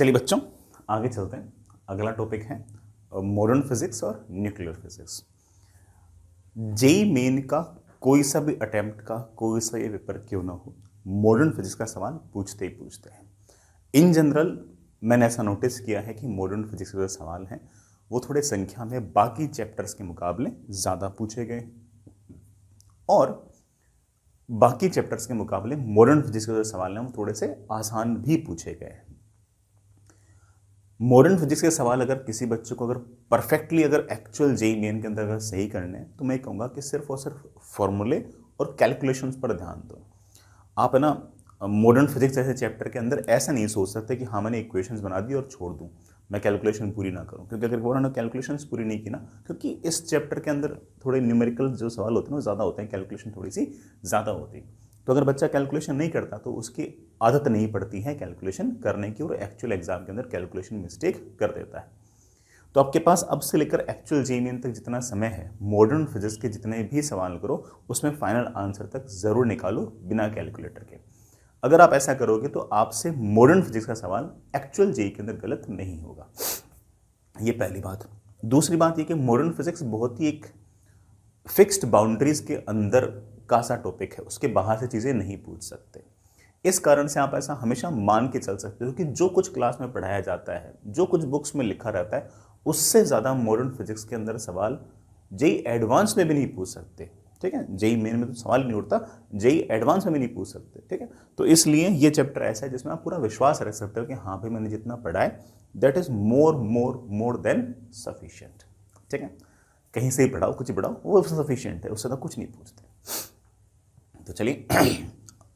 चलिए बच्चों आगे चलते हैं। अगला टॉपिक है मॉडर्न फिजिक्स और न्यूक्लियर फिजिक्स। जेई मेन का कोई सा भी अटेम्प्ट का कोई सा ये पेपर क्यों ना हो, मॉडर्न फिजिक्स का सवाल पूछते ही पूछते हैं। इन जनरल मैंने ऐसा नोटिस किया है कि मॉडर्न फिजिक्स के जो सवाल हैं वो थोड़े संख्या में बाकी चैप्टर्स के मुकाबले ज़्यादा पूछे गए और बाकी चैप्टर्स के मुकाबले मॉडर्न फिजिक्स के जो सवाल हैं वो थोड़े से आसान भी पूछे गए हैं। मॉडर्न फिजिक्स के सवाल अगर किसी बच्चे को अगर परफेक्टली अगर एक्चुअल जेई मेन के अंदर अगर सही करने हैं तो मैं कहूँगा कि सिर्फ और सिर्फ फॉर्मूले और कैलकुलेशंस पर ध्यान दो। आप है ना मॉडर्न फिजिक्स जैसे चैप्टर के अंदर ऐसा नहीं सोच सकते कि हाँ मैंने इक्वेशंस बना दी और छोड़ दूँ, मैं कैलकुलेशन पूरी ना करूँ, क्योंकि अगर वो ना कैलकुलेशंस पूरी नहीं की ना, क्योंकि इस चैप्टर के अंदर थोड़े न्यूमेरिकल जो सवाल होते हैं वो ज़्यादा होते हैं, कैलकुलेशन थोड़ी सी ज़्यादा होती है। तो अगर बच्चा कैलकुलेशन नहीं करता तो उसकी आदत नहीं पड़ती है कैलकुलेशन करने की और एक्चुअल एग्जाम के अंदर कैलकुलेशन मिस्टेक कर देता है। तो आपके पास अब से लेकर एक्चुअल जेई मेन तक जितना समय है, मॉडर्न फिजिक्स के जितने भी सवाल करो उसमें फाइनल आंसर तक ज़रूर निकालो बिना कैलकुलेटर के। अगर आप ऐसा करोगे तो आपसे मॉडर्न फिजिक्स का सवाल एक्चुअल जेई के अंदर गलत नहीं होगा। ये पहली बात। दूसरी बात ये कि मॉडर्न फिजिक्स बहुत ही एक फिक्स्ड बाउंड्रीज के अंदर का सा टॉपिक है, उसके बाहर से चीज़ें नहीं पूछ सकते। इस कारण से आप ऐसा हमेशा मान के चल सकते हो कि जो कुछ क्लास में पढ़ाया जाता है, जो कुछ बुक्स में लिखा रहता है, उससे ज़्यादा मॉडर्न फिजिक्स के अंदर सवाल जेई एडवांस में भी नहीं पूछ सकते। ठीक है, जेई मेन में तो सवाल नहीं उठता, जेई एडवांस में भी नहीं पूछ सकते। ठीक है, तो इसलिए ये चैप्टर ऐसा है जिसमें आप पूरा विश्वास रख सकते हो कि हाँ भाई मैंने जितना पढ़ा है that is more than sufficient. ठीक है, कहीं से ही पढ़ाओ, कुछ ही पढ़ाओ, वो सफिशिएंट है, उससे तो कुछ नहीं पूछते। तो चलिए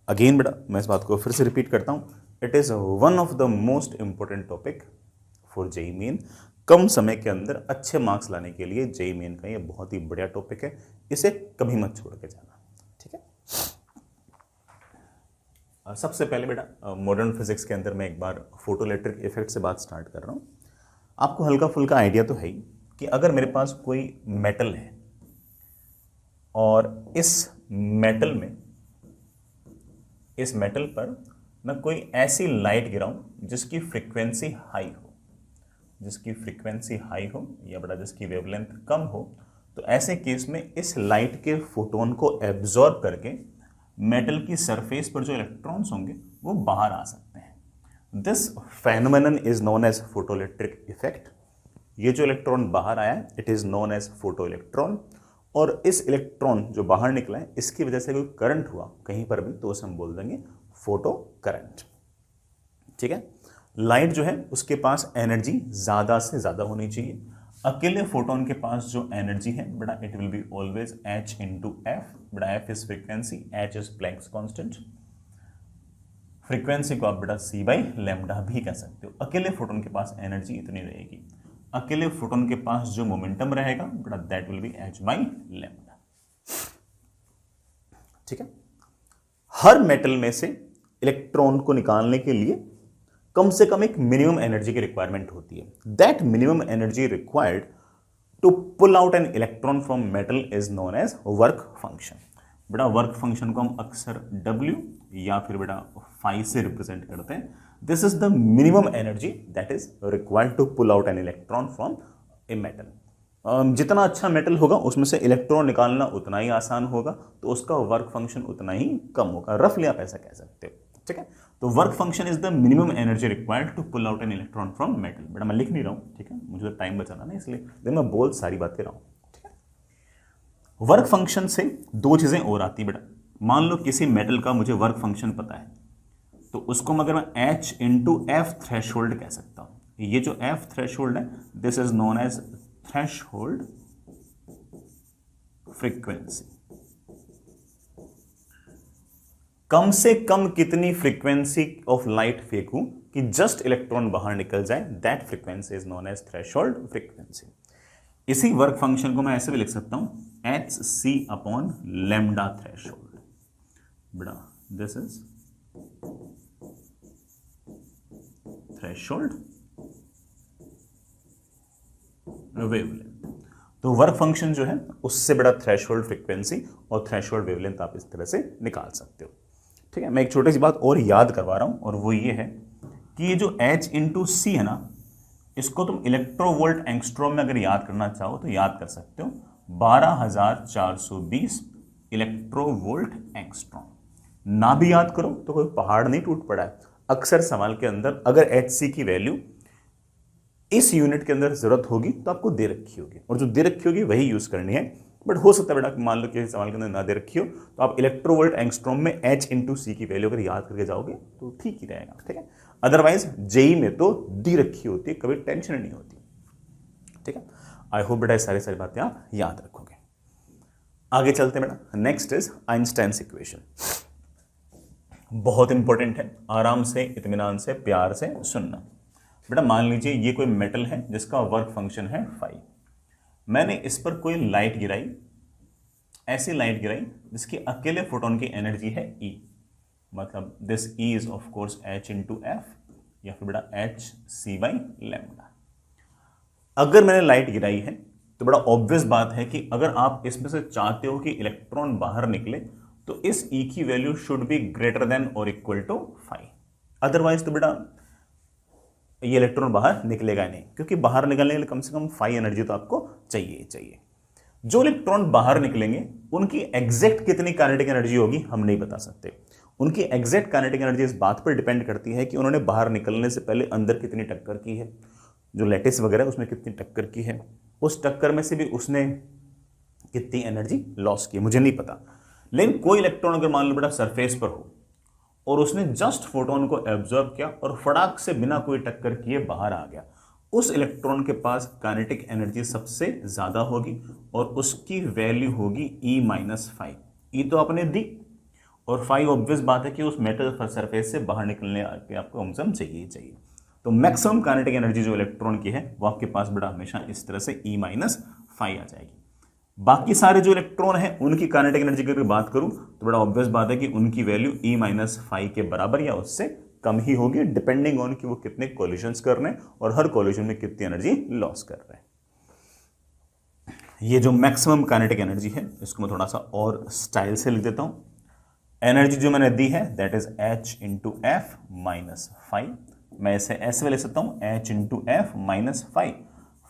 अगेन बेटा मैं इस बात को फिर से रिपीट करता हूँ, it is one of the most important topic for JEE Main. कम समय के अंदर अच्छे मार्क्स लाने के लिए जेई मेन का ये बहुत ही बढ़िया टॉपिक है, इसे कभी मत छोड़ के जाना। ठीक है, सबसे पहले बेटा मॉडर्न फिजिक्स के अंदर मैं एक बार फोटोइलेक्ट्रिक इफेक्ट से बात स्टार्ट कर रहा हूँ। आपको हल्का फुल्का आइडिया तो है ही कि अगर मेरे पास कोई मेटल है और इस मेटल पर मैं कोई ऐसी लाइट गिराऊं जिसकी फ्रीक्वेंसी हाई हो या बड़ा जिसकी वेवलेंथ कम हो, तो ऐसे केस में इस लाइट के फोटोन को एब्जॉर्ब करके मेटल की सरफेस पर जो इलेक्ट्रॉन्स होंगे वो बाहर आ सकते हैं। This phenomenon is known as photoelectric effect. ये जो इलेक्ट्रॉन बाहर आया है it is known as photo electron, और इस इलेक्ट्रॉन जो बाहर निकला है इसकी वजह से कोई करंट हुआ कहीं पर भी तो उसे हम बोल देंगे फोटो करंट। ठीक है, लाइट जो है उसके पास एनर्जी ज़्यादा से ज़्यादा होनी चाहिए। अकेले फोटोन के पास जो एनर्जी है बेटा it will be always h into F. बेटा F is frequency, h is Planck's constant. Frequency को आप बेटा c बाई लैम्डा भी कह सकते हो। अकेले फोटोन के पास एनर्जी इतनी रहेगी। अकेले फोटोन के पास जो मोमेंटम रहेगा बेटा that will B h by lambda. ठीक है, हर मेटल में से इलेक्ट्रॉन को निकालने के लिए कम से कम एक मिनिमम एनर्जी की रिक्वायरमेंट होती है। That minimum energy required to pull out an electron from metal is known as work function. बेटा वर्क फंक्शन को हम अक्सर W या फिर बेटा फाई से रिप्रेजेंट करते हैं। This is the minimum energy that is required to pull out an electron from a metal. जितना अच्छा मेटल होगा उसमें से इलेक्ट्रॉन निकालना उतना ही आसान होगा, तो उसका वर्क फंक्शन उतना ही कम होगा। रफली आप ऐसा कह सकते हो। ठीक है, तो work function is the minimum energy required to pull out an electron from metal. बेटा मैं लिख नहीं रहा हूं, ठीक है, मुझे तो टाइम बचाना ना, इसलिए मैं बोल सारी बात कर रहा हूं। ठीक है, वर्क फंक्शन से दो चीजें और आती है बेटा। मान लो किसी मेटल का मुझे वर्क फंक्शन पता है तो उसको मगर मैं h इंटू एफ थ्रेशोल्ड कह सकता हूं। ये जो एफ थ्रेशोल्ड है this is known as threshold frequency. कम से कम कितनी फ्रीक्वेंसी ऑफ लाइट फेंकूं कि जस्ट इलेक्ट्रॉन बाहर निकल जाए, that frequency is known as threshold frequency. इसी वर्क फंक्शन को मैं ऐसे भी लिख सकता हूं hc अपॉन लैम्डा थ्रेशोल्ड। बेटा दिस इज थ्रेशोल्ड वेवलेंथ। तो वर्क फंक्शन जो है उससे बड़ा थ्रेशोल्ड फ्रीक्वेंसी और थ्रेशोल्ड वेवलेंथ आप इस तरह से निकाल सकते हो। ठीक है, मैं एक छोटी सी बात और याद करवा रहा हूं और वो ये है कि ये जो H इंटू सी है ना, इसको तुम इलेक्ट्रोवोल्ट एंगस्ट्रॉम में अगर याद करना चाहो तो याद कर सकते हो, 12,420 इलेक्ट्रोवोल्ट एंगस्ट्रॉम। ना भी याद करो तो कोई पहाड़ नहीं टूट पड़ा है। अक्सर सवाल के अंदर अगर HC की वैल्यू इस यूनिट के अंदर जरूरत होगी तो आपको दे रखी होगी, और जो दे रखी होगी वही यूज करनी है। बट हो सकता है बेटा मान लो कि सवाल के अंदर ना दे रखी हो तो आप इलेक्ट्रोवोल्ट एंगस्ट्रॉम में H इंटू सी की वैल्यू अगर याद करके जाओगे तो ठीक ही रहेगा, ठीक है। अदरवाइज जेई में तो दी रखी होती है, कभी टेंशन नहीं होती, ठीक है। आई होप बेटा सारी सारी बातें आप याद रखोगे। आगे चलते हैं बेटा, नेक्स्ट इज आइंस्टाइन्स इक्वेशन। बहुत इंपॉर्टेंट है, आराम से इत्मीनान से प्यार से सुनना। बेटा मान लीजिए ये कोई मेटल है जिसका वर्क फंक्शन है 5। मैंने इस पर कोई लाइट गिराई, ऐसी लाइट गिराई जिसकी अकेले फोटोन की एनर्जी है E, मतलब this E is of course H into F या फिर बेटा एच सी बाई लैम्डा। अगर मैंने लाइट गिराई है तो बड़ा ऑब्वियस बात है कि अगर आप इसमें से चाहते हो कि इलेक्ट्रॉन बाहर निकले तो इस E की value should be greater than और इक्वल टू 5। अदरवाइज तो बेटा ये इलेक्ट्रॉन बाहर निकलेगा नहीं, क्योंकि बाहर निकलने के लिए कम से कम 5 एनर्जी तो आपको चाहिए ही चाहिए। जो इलेक्ट्रॉन बाहर निकलेंगे उनकी एग्जैक्ट कितनी काइनेटिक एनर्जी होगी हम नहीं बता सकते। उनकी एग्जैक्ट काइनेटिक एनर्जी इस बात पर डिपेंड करती है कि उन्होंने बाहर निकलने से पहले अंदर कितनी टक्कर की है, जो लेटिस वगैरह उसमें कितनी टक्कर की है, उस टक्कर में से भी उसने कितनी एनर्जी लॉस की, मुझे नहीं पता। लेकिन कोई इलेक्ट्रॉन अगर मान लो बेटा सरफेस पर हो और उसने जस्ट फोटोन को एब्जॉर्ब किया और फटाक से बिना कोई टक्कर किए बाहर आ गया, उस इलेक्ट्रॉन के पास काइनेटिक एनर्जी सबसे ज्यादा होगी और उसकी वैल्यू होगी E-5। E तो आपने दी और 5 ऑब्वियस बात है कि उस मेटल सरफेस से बाहर निकलने के आपको कम चाहिए ही चाहिए। तो मैक्सिमम काइनेटिक एनर्जी जो इलेक्ट्रॉन की है वो आपके पास बेटा हमेशा इस तरह से E-5 आ जाएगी। बाकी सारे जो इलेक्ट्रॉन हैं उनकी काइनेटिक एनर्जी की अगर बात करूं तो बड़ा ऑब्वियस बात है कि उनकी वैल्यू E-5 के बराबर या उससे कम ही होगी, डिपेंडिंग ऑन कि वो कितने कोलिशंस कर रहे हैं और हर कोलिशन में कितनी एनर्जी लॉस कर रहे हैं। ये जो मैक्सिमम काइनेटिक एनर्जी है इसको मैं थोड़ा सा और स्टाइल से लिख देता हूं। एनर्जी जो मैंने दी है that is H into F minus 5। मैं इसे ऐसे लिख सकता हूं H इंटू एफ माइनस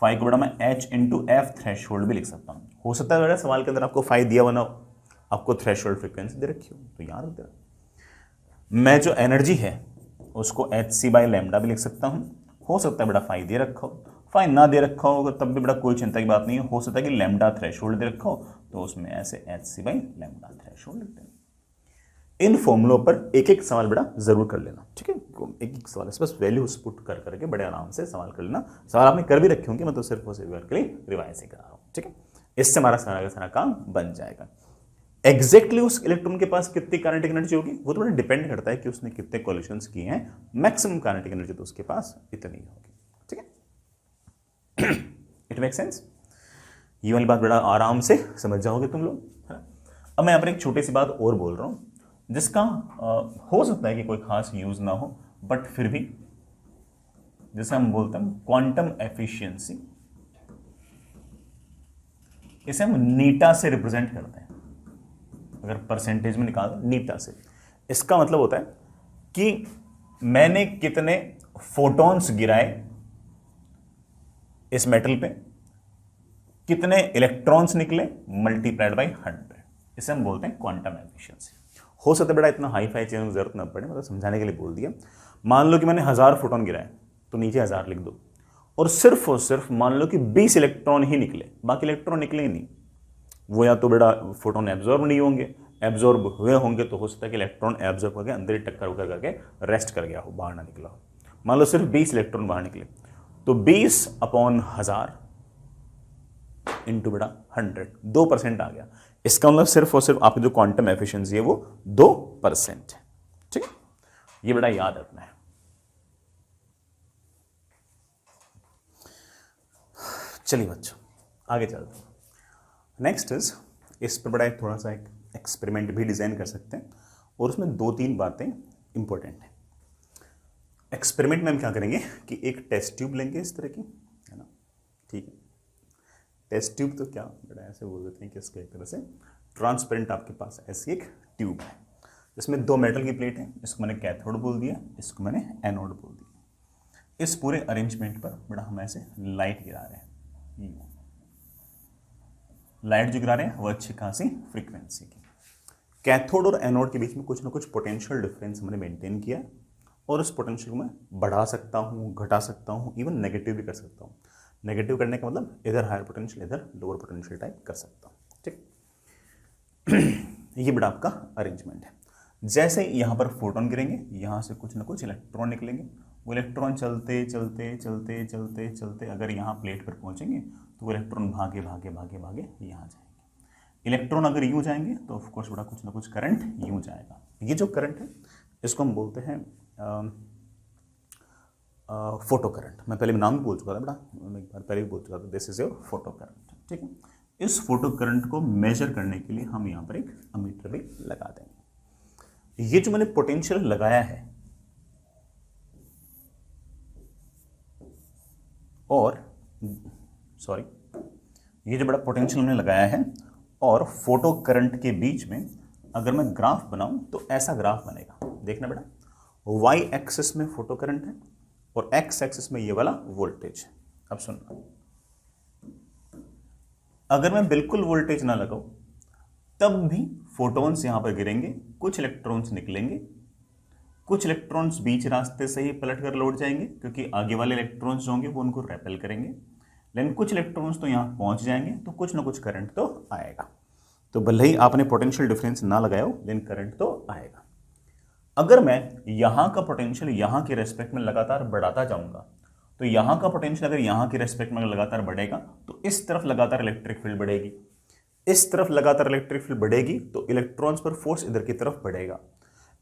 5 को बड़ा मैं H into F threshold भी लिख सकता हूं। हो सकता है बेटा सवाल के अंदर आपको 5 दिया बना आपको थ्रेश होल्ड फ्रिक्वेंसी दे रखी हो तो याद रख देना। मैं जो एनर्जी है उसको एच सी बाई लैम्डा भी लिख सकता हूं। हो सकता है बेटा 5 दे रखा हो, 5 ना दे रखा हो तब भी बेटा कोई चिंता की बात नहीं है। हो सकता है कि लैम्डा थ्रेश होल्ड दे रखा हो तो उसमें ऐसे H C by lambda threshold लिख देना। इन फॉर्मूलों पर एक एक सवाल बेटा जरूर कर लेना, ठीक है। एक एक सवाल बस वैल्यूज पुट कर करके बड़े आराम से सवाल कर लेना। सवाल आपने कर भी रखे होंगे, मैं तो सिर्फ उसे के लिए रिवाइज ही करा रहा हूं, ठीक है। इससे हमारा सारा का सारा काम बन जाएगा। एग्जैक्टली उस इलेक्ट्रॉन के पास कितनी काइनेटिक एनर्जी होगी वो तो बड़ा डिपेंड करता है कि उसने कितने कोलिशंस किए हैं। मैक्सिमम काइनेटिक एनर्जी तो उसके पास इतनी होगी, ठीक है। It make sense. ये वाली बात बड़ा आराम से समझ जाओगे तुम लोग, है ना। अब मैं यहाँ पर एक छोटी सी बात और बोल रहा हूँ जिसका हो सकता है कि कोई खास यूज ना हो, बट फिर भी जैसे हम बोलते हैं क्वांटम एफिशिएंसी, इसे हम नीटा से रिप्रेजेंट करते हैं। अगर परसेंटेज में निकाल नीटा से, इसका मतलब होता है कि मैंने कितने फोटॉन्स गिराए इस मेटल पे, कितने इलेक्ट्रॉन्स निकले मल्टीप्लाइड बाई 100। इसे हम बोलते हैं क्वांटम एफिशिएंसी। हो सकता है बेटा इतना हाई फाई चीज़ों की जरूरत ना पड़े, मतलब समझाने के लिए बोल दिया। मान लो कि मैंने 1000 फोटोन गिराए तो नीचे 1000 लिख दो, और सिर्फ मान लो कि 20 इलेक्ट्रॉन ही निकले, बाकी इलेक्ट्रॉन निकले ही नहीं। वो या तो बेटा फोटोन एब्जॉर्ब नहीं होंगे, एब्जॉर्ब हुए होंगे तो हो सकता है कि इलेक्ट्रॉन एब्जॉर्ब करके अंदर ही टक्कर उकर करके रेस्ट कर गया हो, बाहर ना निकला हो। मान लो सिर्फ 20 इलेक्ट्रॉन बाहर निकले तो 20/1000 इंटू बेटा 100, 2% आ गया। इसका मतलब सिर्फ और सिर्फ आपकी जो क्वांटम एफिशिएंसी है वो 2% है, ठीक है। ये बेटा याद रखना है। चलिए बच्चों आगे चलते हैं। नेक्स्ट इज, इस पर बड़ा थोड़ा सा एक एक्सपेरिमेंट भी डिजाइन कर सकते हैं और उसमें 2-3 बातें इंपॉर्टेंट हैं। एक्सपेरिमेंट में हम क्या करेंगे कि एक टेस्ट ट्यूब लेंगे इस तरह की, है ना, ठीक है। टेस्ट ट्यूब तो क्या बेटा ऐसे बोल देते हैं कि इसको एक तरह से ट्रांसपेरेंट आपके पास ऐसी एक ट्यूब है जिसमें 2 मेटल की प्लेट है। इसको मैंने कैथोड बोल दिया, इसको मैंने एनोड बोल दिया, इस पूरे अरेंजमेंट पर बड़ा हम ऐसे लाइट गिरा रहे हैं, लाइट जो गिरा रहे हैं वो अच्छी खासी फ्रीक्वेंसी की। कैथोड और एनोड के बीच में कुछ ना कुछ पोटेंशियल डिफरेंस हमने मेंटेन किया और उस पोटेंशियल को मैं बढ़ा सकता हूँ, घटा सकता हूँ, इवन नेगेटिव भी कर सकता हूँ। नेगेटिव करने का मतलब इधर हायर पोटेंशियल इधर लोअर पोटेंशियल टाइप कर सकता हूँ, ठीक। ये बड़ा आपका अरेंजमेंट है। जैसे यहाँ पर फोटोन गिरेंगे, यहाँ से कुछ ना कुछ इलेक्ट्रॉन निकलेंगे, वो इलेक्ट्रॉन चलते चलते चलते चलते चलते अगर यहाँ प्लेट पर पहुँचेंगे तो वो इलेक्ट्रॉन भागे भागे भागे भागे यहाँ जाएंगे। इलेक्ट्रॉन अगर यूँ जाएंगे तो ऑफकोर्स बड़ा कुछ ना कुछ करंट यूँ जाएगा। ये जो करंट है इसको हम बोलते हैं फोटो करंट। मैं पहले नाम भी बोल चुका था बेटा, मैं एक बार पहले भी बोल चुका था, this is your photo current, ठीक है। इस फोटो करंट को मेजर करने के लिए हम यहाँ पर एक अमीटर भी लगा देंगे। ये जो मैंने पोटेंशियल लगाया है और ये जो बड़ा पोटेंशियल मैंने लगाया है और फोटो करंट के बीच में अगर मैं ग्राफ बनाऊं तो ऐसा ग्राफ बनेगा। देखना बेटा, वाई एक्सिस में फोटो करंट है और एक्स एक्सिस में ये वाला वोल्टेज है। अब सुनना, अगर मैं बिल्कुल वोल्टेज ना लगाऊं तब भी फोटॉन्स यहां पर गिरेंगे, कुछ इलेक्ट्रॉन्स निकलेंगे, कुछ इलेक्ट्रॉन्स बीच रास्ते से ही पलट कर लौट जाएंगे क्योंकि आगे वाले इलेक्ट्रॉन्स जो होंगे वो उनको रेपेल करेंगे, लेकिन कुछ इलेक्ट्रॉन्स तो यहां पहुंच जाएंगे, तो कुछ ना कुछ करंट तो आएगा। तो भले ही आपने पोटेंशियल डिफरेंस ना लगाया हो लेकिन करंट तो आएगा। अगर मैं यहां का पोटेंशियल यहां के रेस्पेक्ट में लगातार बढ़ाता जाऊंगा तो यहां का पोटेंशियल अगर यहां के रेस्पेक्ट में लगातार बढ़ेगा तो इस तरफ लगातार इलेक्ट्रिक फील्ड बढ़ेगी, इस तरफ लगातार इलेक्ट्रिक फील्ड बढ़ेगी तो इलेक्ट्रॉन्स पर फोर्स इधर की तरफ बढ़ेगा,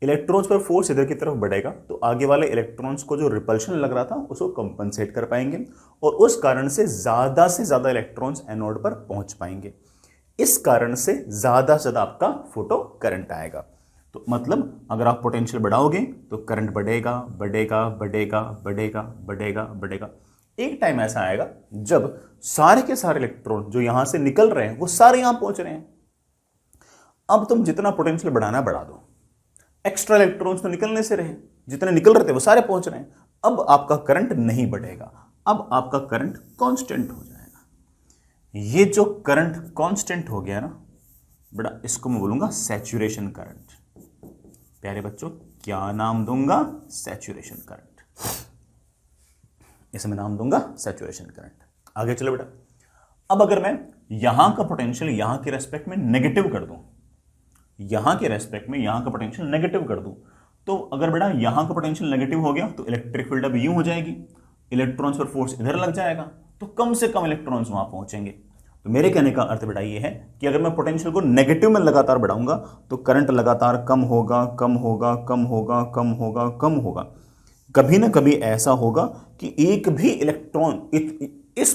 इलेक्ट्रॉन्स पर फोर्स इधर की तरफ बढ़ेगा तो आगे वाले इलेक्ट्रॉन्स को जो रिपल्शन लग रहा था उसको कंपनसेट कर पाएंगे और उस कारण से ज्यादा इलेक्ट्रॉन्स एनोड पर पहुंच पाएंगे। इस कारण से ज्यादा आपका फोटो करंट आएगा। तो मतलब अगर आप पोटेंशियल बढ़ाओगे तो करंट बढ़ेगा बढ़ेगा बढ़ेगा बढ़ेगा बढ़ेगा बढ़ेगा। एक टाइम ऐसा आएगा जब सारे के सारे इलेक्ट्रॉन जो यहां से निकल रहे हैं वो सारे यहां पहुंच रहे हैं। अब तुम जितना पोटेंशियल बढ़ाना बढ़ा दो, एक्स्ट्रा इलेक्ट्रॉन्स तो निकलने से रहे, जितने निकल रहे थे वो सारे पहुंच रहे हैं। अब आपका करंट नहीं बढ़ेगा, अब आपका करंट कांस्टेंट हो जाएगा। ये जो करंट कांस्टेंट हो गया ना बड़ा, इसको मैं बोलूंगा सैचुरेशन करंट। प्यारे बच्चों क्या नाम दूंगा? Saturation current. इसे मैं नाम दूंगा सैचुरेशन करंट। आगे चलो बेटा, अब अगर मैं यहां का पोटेंशियल यहां के रेस्पेक्ट में नेगेटिव कर दूं, यहां के रेस्पेक्ट में यहां का पोटेंशियल नेगेटिव कर दूं, तो अगर बेटा यहां का पोटेंशियल नेगेटिव हो गया तो इलेक्ट्रिक फील्ड अब यूं हो जाएगी, इलेक्ट्रॉन्स पर फोर्स इधर लग जाएगा तो कम से कम इलेक्ट्रॉन्स वहां पहुंचेंगे। तो मेरे कहने का अर्थ बेटा ये है कि अगर मैं पोटेंशियल को नेगेटिव में लगातार बढ़ाऊंगा तो करंट लगातार कम होगा कम होगा कम होगा कम होगा कम होगा। कभी ना कभी ऐसा होगा कि एक भी इलेक्ट्रॉन इस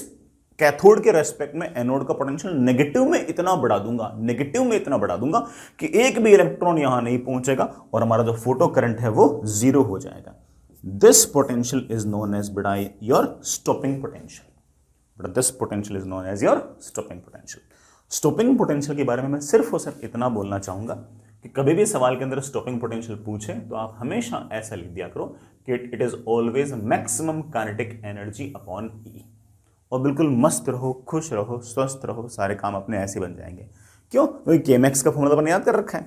कैथोड के रेस्पेक्ट में एनोड का पोटेंशियल नेगेटिव में इतना बढ़ा दूंगा, नेगेटिव में इतना बढ़ा दूंगा कि एक भी इलेक्ट्रॉन यहां नहीं पहुंचेगा और हमारा जो फोटो करंट है वो जीरो हो जाएगा। This potential is known as बेटा your stopping potential. But this potential is known as your stopping potential. Stopping potential के बारे में मैं सिर्फ और सिर्फ इतना बोलना चाहूंगा कि कभी भी सवाल के अंदर stopping potential पूछे तो आप हमेशा ऐसा लिख दिया करो कि it is always maximum kinetic energy upon E। और बिल्कुल मस्त रहो, खुश रहो, स्वस्थ रहो, सारे काम अपने ऐसे बन जाएंगे। क्यों? क्योंकि Kmax का फॉर्मूला अपने याद कर रखा है,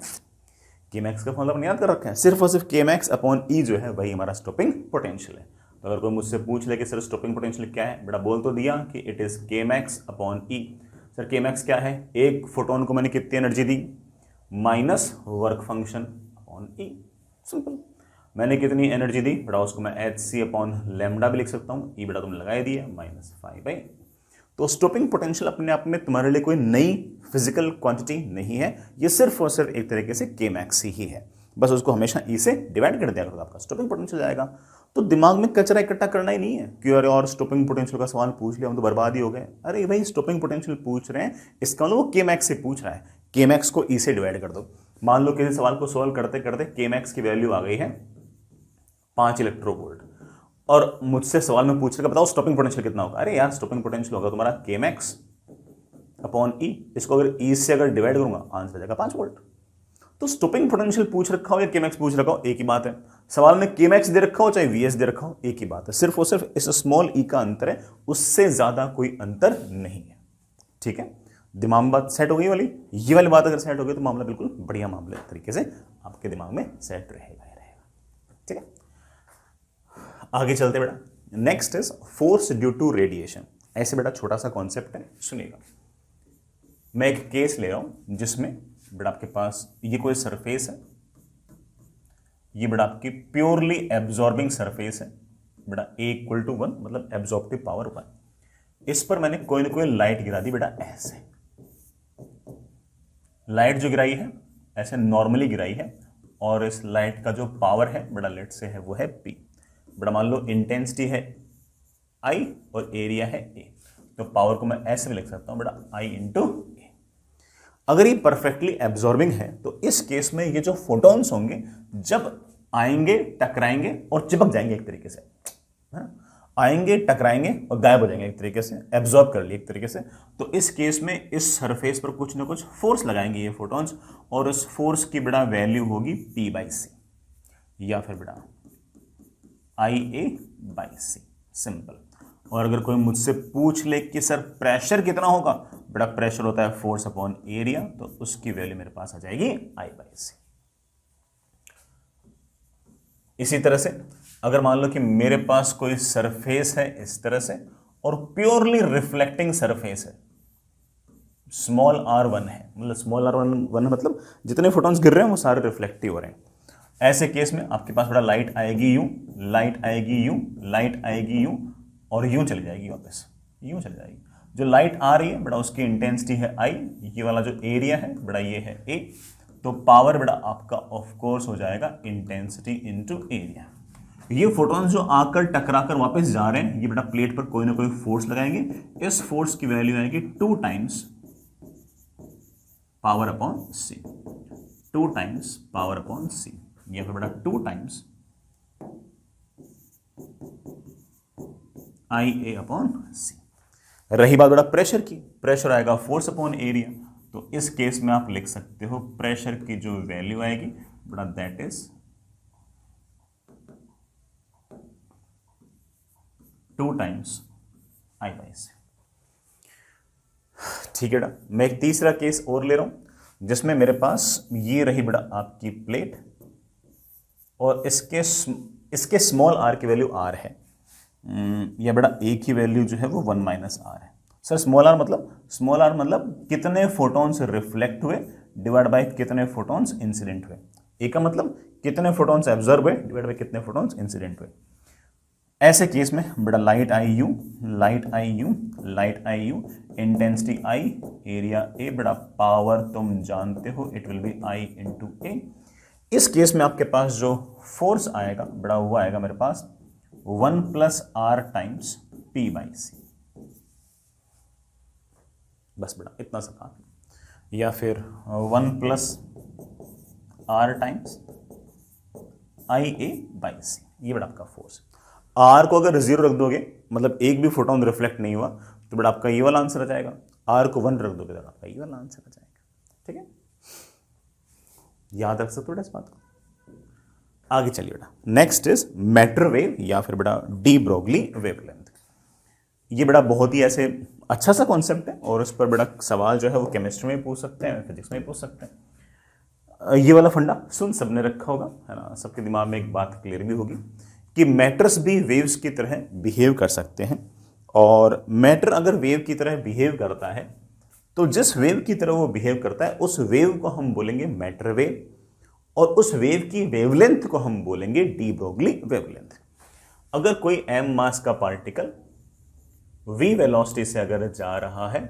Kmax का फॉर्मूला अपने याद कर रखा है। सिर्फ और सिर्फ Kmax अपॉन E जो है वही हमारा स्टॉपिंग पोटेंशियल है। तो अगर कोई मुझसे पूछ ले कि सर स्टॉपिंग पोटेंशियल क्या है, बड़ा बोल तो दिया कि it is Kmax upon E। Sir Kmax क्या है? एक फोटोन को मैंने कितनी एनर्जी दी? Minus work function upon E। Simple. मैंने कितनी एनर्जी दी बड़ा, उसको मैं hc अपॉन लैम्डा भी लिख सकता हूँ। E बड़ा तुमने लगाई दिया -5/। तो स्टॉपिंग पोटेंशियल अपने आप में तुम्हारे लिए कोई नई फिजिकल क्वांटिटी नहीं है, ये सिर्फ और सिर्फ एक तरीके से Kmax ही है। बस उसको हमेशा E से डिवाइड कर दिया करो, आपका स्टॉपिंग पोटेंशियल जाएगा। तो दिमाग में कचरा इकट्ठा करना ही नहीं है कि अरे और स्टॉपिंग पोटेंशियल का सवाल पूछ लिया हम तो बर्बाद ही हो गए। अरे भाई स्टॉपिंग पोटेंशियल पूछ रहे हैं, इसका मतलब वो Kmax से पूछ रहा है। Kmax को E से डिवाइड कर दो। मान लो किसी सवाल को सॉल्व करते करते Kmax की वैल्यू आ गई है 5 इलेक्ट्रोवोल्ट और मुझसे सवाल में पूछ रहे बताओ स्टॉपिंग पोटेंशियल कितना होगा। अरे यार स्टॉपिंग पोटेंशियल होगा तुम्हारा Kmax अपॉन E। इसको अगर E से अगर डिवाइड करूंगा आंसर आ जाएगा 5 वोल्ट। तो स्टॉपिंग पोटेंशियल पूछ रखा हो या केमैक्स पूछ रखा हो, एक ही बात है। सवाल में केमैक्स दे रखा हो चाहे वीएस दे रखा हो, एक ही बात है। सिर्फ और सिर्फ इस स्मॉल ई का अंतर है, उससे ज्यादा कोई अंतर नहीं है। ठीक है, दिमाग में बात सेट हो गई वाली। ये वाली बात अगर सेट हो गई तो मामला बिल्कुल बढ़िया मामले तरीके से आपके दिमाग में सेट रहेगा ही रहेगा। ठीक है, आगे चलते बेटा। Next is force due to radiation. ऐसे बेटा छोटा सा कॉन्सेप्ट है, सुनिएगा। मैं एक केस ले रहा हूं जिसमें बेटा आपके पास ये कोई सरफेस है, ये बेटा आपकी प्योरली एब्जॉर्बिंग सरफेस है बेटा, A = 1 मतलब एब्जॉर्प्टिव पावर 1। इस पर मैंने कोई ना कोई लाइट गिरा दी बेटा, ऐसे लाइट जो गिराई है ऐसे नॉर्मली गिराई है, और इस लाइट का जो पावर है बेटा लेट से है वो है P। बेटा मान लो इंटेंसिटी है I और एरिया है A, तो पावर को मैं ऐसे में लिख सकता हूं बेटा I × A। अगर ये परफेक्टली एब्जॉर्बिंग है तो इस केस में ये जो फोटॉन्स होंगे जब आएंगे टकराएंगे और चिपक जाएंगे एक तरीके से, है? आएंगे टकराएंगे और गायब हो जाएंगे एक तरीके से, एब्जॉर्ब कर लिए एक तरीके से। तो इस केस में इस सरफेस पर कुछ ना कुछ फोर्स लगाएंगे ये फोटॉन्स, और उस फोर्स की बेटा वैल्यू होगी P/c या फिर बेटा IA/c, सिंपल। और अगर कोई मुझसे पूछ ले कि सर प्रेशर कितना होगा, बेटा प्रेशर होता है फोर्स अपॉन एरिया, तो उसकी वैल्यू मेरे पास आ जाएगी I/c। इसी तरह से अगर मान लो कि मेरे पास कोई सरफेस है इस तरह से और प्योरली रिफ्लेक्टिंग सरफेस है, स्मॉल r1 है, मतलब स्मॉल r1 मतलब जितने फोटॉन्स गिर रहे हैं वो सारे रिफ्लेक्टिव हो रहे हैं। ऐसे केस में आपके पास बड़ा लाइट आएगी यूं, लाइट आएगी यूं, लाइट आएगी यूं, और यूं चली जाएगी वापस, यूं चली जाएगी। जो लाइट आ रही है बेटा उसकी इंटेंसिटी है I, ये वाला जो एरिया है बेटा ये है A, तो पावर बेटा आपका ऑफ कोर्स हो जाएगा इंटेंसिटी इनटू एरिया। ये फोटॉन्स जो आकर टकराकर वापस जा रहे हैं, ये बेटा प्लेट पर कोई ना कोई फोर्स लगाएंगे, इस फोर्स की वैल्यू आएगी 2 times power upon C, 2 times power upon C, या फिर बेटा 2 टाइम्स IA/c। रही बात बेटा प्रेशर की, प्रेशर आएगा फोर्स अपॉन एरिया, तो इस केस में आप लिख सकते हो प्रेशर की जो वैल्यू आएगी बेटा दैट इज 2 टाइम्स I/c। ठीक है बेटा, मैं एक तीसरा केस और ले रहा हूं जिसमें मेरे पास ये रही बेटा आपकी प्लेट, और इसके स्मॉल r की वैल्यू r है, या बेटा A की वैल्यू जो है वो 1 - r है। सर स्मॉल r मतलब कितने फोटॉन्स रिफ्लेक्ट हुए डिवाइड बाय कितने फोटॉन्स इंसिडेंट हुए। A का मतलब कितने फोटॉन्स एब्जॉर्ब हुए डिवाइड बाय कितने फोटॉन्स इंसिडेंट हुए। ऐसे केस में बेटा light I you, light I you, light I you, intensity I, area A, बेटा पावर तुम जानते हो it will B I × A। इस केस में आपके पास जो फोर्स आएगा बेटा वो आएगा मेरे पास 1 + r टाइम्स P/c। बस बेटा इतना सा काम, या फिर 1 + r टाइम्स IA/c, ये बेटा आपका फोर्स। r को अगर 0 रख दोगे मतलब एक भी फोटोन रिफ्लेक्ट नहीं हुआ तो बेटा आपका ये वाला आंसर आ जाएगा, r को 1 रख दोगे तो आपका ये वाला आंसर आ जाएगा। ठीक है, याद रख सकते हो बेटा इस बात को। आगे चलिए बेटा, नेक्स्ट इज मैटर वेव या फिर बेटा डी ब्रोगली वेवलेंथ। ये बेटा बहुत ही ऐसे अच्छा सा कॉन्सेप्ट है, और उस पर बेटा सवाल जो है वो केमिस्ट्री में पूछ सकते हैं, फिजिक्स में पूछ सकते हैं। ये वाला फंडा सुन सबने रखा होगा, है ना, सबके दिमाग में एक बात क्लियर भी होगी कि मैटर्स भी वेव्स की तरह बिहेव कर सकते हैं, और मैटर अगर वेव की तरह बिहेव करता है तो जिस वेव की तरह वो बिहेव करता है उस वेव को हम बोलेंगे मैटर वेव, और उस वेव की वेवलेंथ को हम बोलेंगे डी ब्रोगली वेवलेंथ। अगर कोई m मास का पार्टिकल v वेलोसिटी से अगर जा रहा है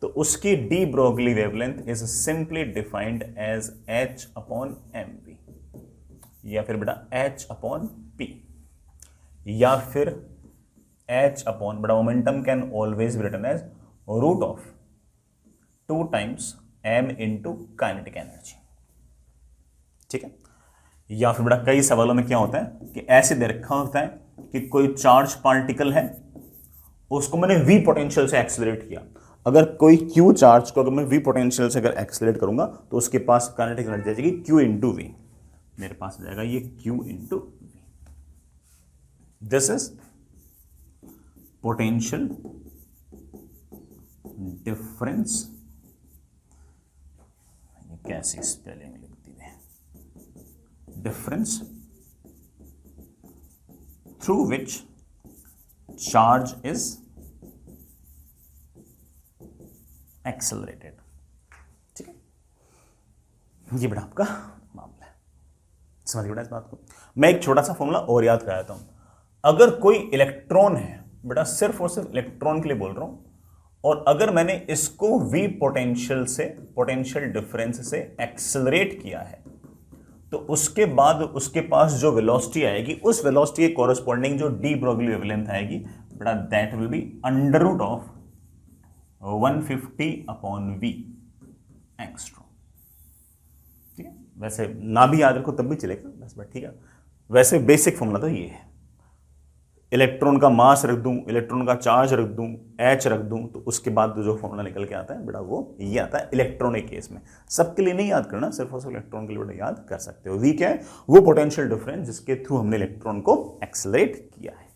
तो उसकी de Broglie wavelength is simply defined as h/mv, या फिर बेटा h/p, या फिर बेटा momentum can always be written as √2 times m × kinetic energy. ठीक है, या फिर बेटा कई सवालों में क्या होता है कि ऐसे दे रखा होता है कि कोई चार्ज पार्टिकल है, उसको मैंने v पोटेंशियल से एक्सेलरेट किया, अगर कोई क्यू चार्ज को अगर मैं वी पोटेंशियल से अगर एक्सेलरेट करूंगा तो उसके पास काइनेटिक एनर्जी आ जाएगी क्यू इंटू वी, मेरे पास आ जाएगा ये Q into V. This is potential difference, कैसी स्पेलिंग लिखती है, difference through which charge is accelerated. ठीक है, ये बड़ा आपका मामला है, समझिए बेटा इस बात को। मैं एक छोटा सा फॉर्मूला और याद कराता हूं। अगर कोई इलेक्ट्रॉन है बेटा, सिर्फ और सिर्फ इलेक्ट्रॉन के लिए बोल रहा हूं, और अगर मैंने इसको वी पोटेंशियल से, पोटेंशियल डिफरेंस से एक्सेलरेट किया है, तो उसके बाद उसके पास जो वेलोसिटी आएगी, उस वेलोसिटी के कॉरेस्पॉन्डिंग जो डी ब्रोगली वेवलेंथ आएगी बेटा, that will be under root of 150 upon V angstrom. ठीक है, वैसे ना भी याद रखो तब भी चलेगा बस, बट ठीक है, वैसे बेसिक फॉर्मूला तो ये है। इलेक्ट्रॉन का मास रख दूं, इलेक्ट्रॉन का चार्ज रख दूं, एच रख दूं, तो उसके बाद जो फॉर्मूला निकल के आता है बेटा वो ये आता है इलेक्ट्रॉन के केस में। सबके लिए नहीं याद करना, सिर्फ और सिर्फ इलेक्ट्रॉन के लिए बेटा याद कर सकते हो। वी क्या है, वो पोटेंशियल डिफरेंस जिसके थ्रू हमने इलेक्ट्रॉन को एक्सेलरेट किया है।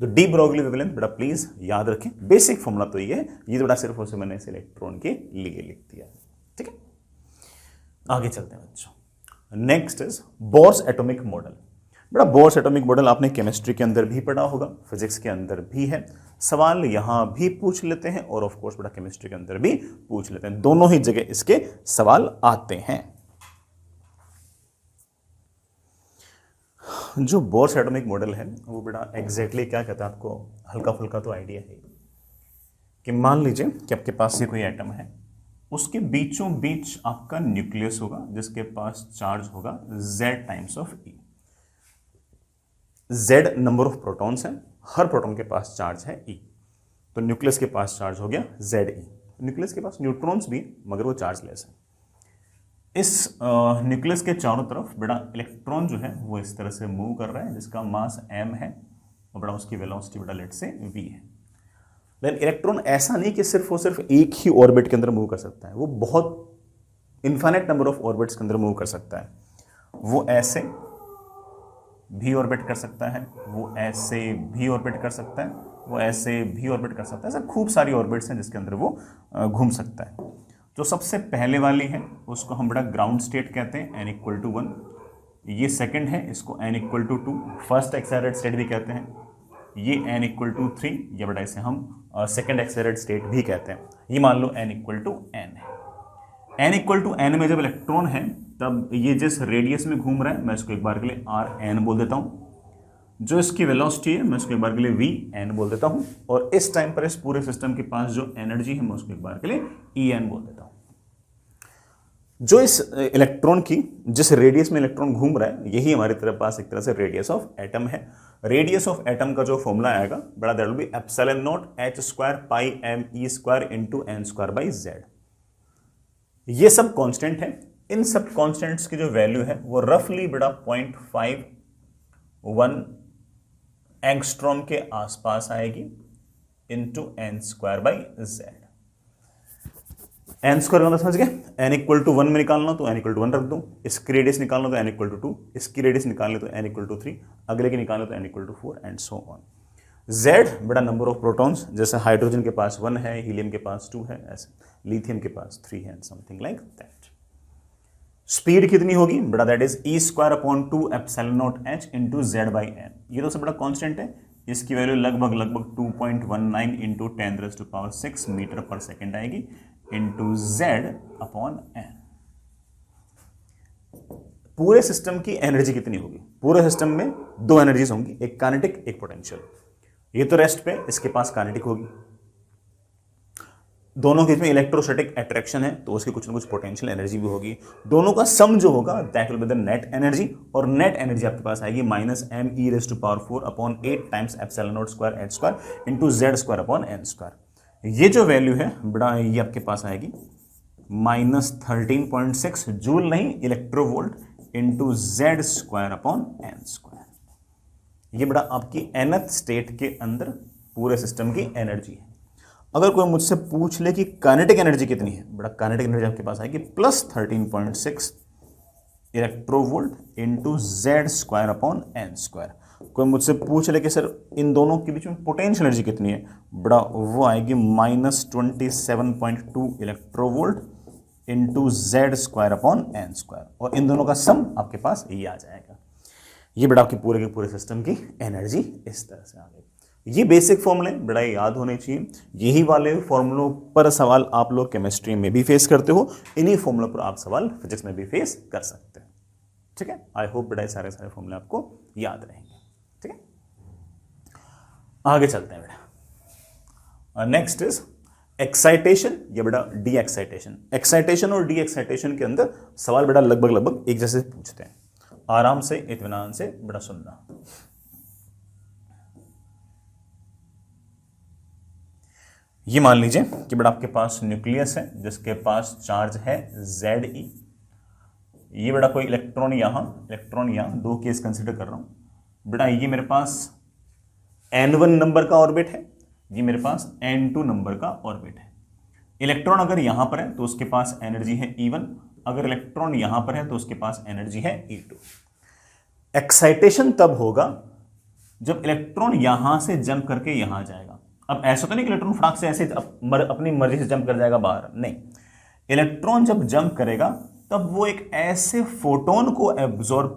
तो डी ब्रोगली वेवलेंथ बेटा प्लीज याद रखें, बेसिक फॉर्मूला तो ये है, ये बेटा सिर्फ और सिर्फ मैंने इसे इलेक्ट्रॉन के लिए लिख दिया। ठीक है, आगे चलते हैं बच्चों। Next is Bohr's atomic model. बेटा बोर्स एटॉमिक मॉडल आपने केमिस्ट्री के अंदर भी पढ़ा होगा, फिजिक्स के अंदर भी है, सवाल यहां भी पूछ लेते हैं, और ऑफ कोर्स बेटा केमिस्ट्री के अंदर भी पूछ लेते हैं, दोनों ही जगह इसके सवाल आते हैं। जो बोर्स एटॉमिक मॉडल है वो बेटा एग्जैक्टली क्या कहता है, आपको हल्का फुल्का तो आइडिया है कि मान लीजिए कि आपके पास ये कोई एटम है, उसके बीचों बीच आपका न्यूक्लियस होगा जिसके पास चार्ज होगा Z times of E। Z number of protons हैं, हर प्रोटॉन के पास चार्ज है E, तो न्यूक्लियस के पास चार्ज हो गया ZE। न्यूक्लियस के पास न्यूट्रॉन्स भी मगर वो चार्जलेस है। इस न्यूक्लियस के चारों तरफ बेटा इलेक्ट्रॉन जो है वो इस तरह से मूव कर रहा है, जिसका मास m है और बेटा उसकी वेलोसिटी बेटा लेट से v है। लेकिन इलेक्ट्रॉन ऐसा नहीं कि सिर्फ और सिर्फ एक ही ऑर्बिट के अंदर मूव कर सकता है, वो बहुत इन्फाइनाइट नंबर ऑफ ऑर्बिट्स के अंदर मूव कर सकता है। वो ऐसे भी ऑर्बिट कर सकता है, वो ऐसे भी ऑर्बिट कर सकता है, वो ऐसे भी ऑर्बिट कर सकता है, ऐसे खूब सारी ऑर्बिट्स हैं जिसके अंदर वो घूम सकता है। जो सबसे पहले वाली है उसको हम बड़ा ग्राउंड स्टेट कहते हैं, n=1। ये सेकंड है, इसको n=2। फर्स्ट एक्सेलरेटेड स्टेट भी कहते हैं। ये n=3, ये बड़ा इसे हम सेकंड एक्सेलरेटेड स्टेट भी कहते हैं। ये मान लो n=n है। n=n में जब इलेक्ट्रॉन है तब ये जिस रेडियस में घूम रहा है मैं इसको एक बार के लिए rn बोल देता हूँ। जो इसकी वेलोसिटी है मैं उसको एक बार के लिए vn बोल देता हूँ, और इस टाइम पर इस पूरे सिस्टम के पास जो एनर्जी है मैं उसको एक बार के लिए En बोल देता हूँ। जो इस इलेक्ट्रॉन की जिस रेडियस में इलेक्ट्रॉन घूम रहा है यही हमारे तरफ पास एक तरह से रेडियस ऑफ एटम है। रेडियस ऑफ एटम का जो फॉर्मूला आएगा बड़ा that will B ε0h² pi me² into n² by z। ये सब कांस्टेंट है। इन सब कांस्टेंट्स की जो वैल्यू है वो रफली बड़ा 0.51 एंगस्ट्रॉम के आसपास आएगी into n² by z। n² मतलब समझ गए, n=1 में निकालना तो n=1 रख दूं, इसकी रेडियस निकालना तो n=2, इसकी रेडियस निकालनी तो n=3, अगले की निकालना तो n=4 and so on. z बड़ा नंबर ऑफ प्रोटॉन्स, जैसे हाइड्रोजन के पास 1 है, हीलियम के पास 2 है, ऐसे लिथियम के पास 3 है, समथिंग लाइक दैट। स्पीड कितनी होगी बड़ा, that is e²/2 ε0h into z by n। ये तो सब बड़ा कांस्टेंट है, इसकी वैल्यू लगभग 2.19 इंटू 10⁶ मीटर पर सेकेंड आएगी इंटू z/n। पूरे सिस्टम की एनर्जी कितनी होगी? पूरे सिस्टम में दो एनर्जीज होंगी, एक काइनेटिक एक पोटेंशियल। ये तो रेस्ट पे इसके पास काइनेटिक होगी, दोनों के बीच में इलेक्ट्रोस्टैटिक अट्रैक्शन है तो उसकी कुछ ना कुछ पोटेंशियल एनर्जी भी होगी। दोनों का सम जो होगा that will be the net energy, और नेट एनर्जी आपके पास आएगी -me⁴ upon 8 times ε0² into z²/n²। ये जो वैल्यू है बड़ा ये आपके पास आएगी -13.6 जूल नहीं इलेक्ट्रोवोल्ट इंटू z²/n²। ये बड़ा आपकी nth स्टेट के अंदर पूरे सिस्टम की एनर्जी है। अगर कोई मुझसे पूछ ले कि काइनेटिक एनर्जी कितनी है, बड़ा काइनेटिक एनर्जी आपके पास आएगी +13.6 electronvolt into Z square upon N square. कोई मुझसे पूछ ले कि सर इन दोनों के बीच में पोटेंशियल एनर्जी कितनी है, बड़ा वो आएगी -27.2 electronvolt into Z square upon N square, और इन दोनों का सम आपके पास ये आ जाएगा। ये बड़ा आपके पूरे के पूरे सिस्टम की एनर्जी इस तरह से आ गई। ये बेसिक फॉर्मूले बड़ा याद होने चाहिए। यही वाले फॉर्मूलों पर सवाल आप लोग केमिस्ट्री में भी फेस करते हो, इन्हीं फॉर्मूलों पर आप सवाल फिजिक्स में भी फेस कर सकते हैं। ठीक है, आई होप बड़ा सारे फॉर्मूले आपको याद रहेंगे। ठीक है, आगे चलते हैं बेटा। नेक्स्ट इज एक्साइटेशन या बेटा डी एक्साइटेशन। एक्साइटेशन और डी एक्साइटेशन के अंदर सवाल बेटा लगभग एक जैसे पूछते हैं। आराम से इत्मीनान से बड़ा सुनना। ये मान लीजिए कि बेटा आपके पास न्यूक्लियस है जिसके पास चार्ज है Ze। ये बेटा कोई इलेक्ट्रॉन यहां दो केस कंसिडर कर रहा हूं बेटा। ये मेरे पास N1 नंबर का ऑर्बिट है, ये मेरे पास N2 नंबर का ऑर्बिट है। इलेक्ट्रॉन अगर यहां पर है तो उसके पास एनर्जी है E1, अगर इलेक्ट्रॉन यहां पर है तो उसके पास एनर्जी है E2। एक्साइटेशन तब होगा जब इलेक्ट्रॉन यहां से जंप करके यहां जाएगा। अब ऐसा तो नहीं कि इलेक्ट्रॉन फटाक से ऐसे अपनी मर्जी से जंप कर जाएगा बाहर, नहीं। इलेक्ट्रॉन जब जंप करेगा तब वो एक ऐसे फोटोन को एब्जॉर्ब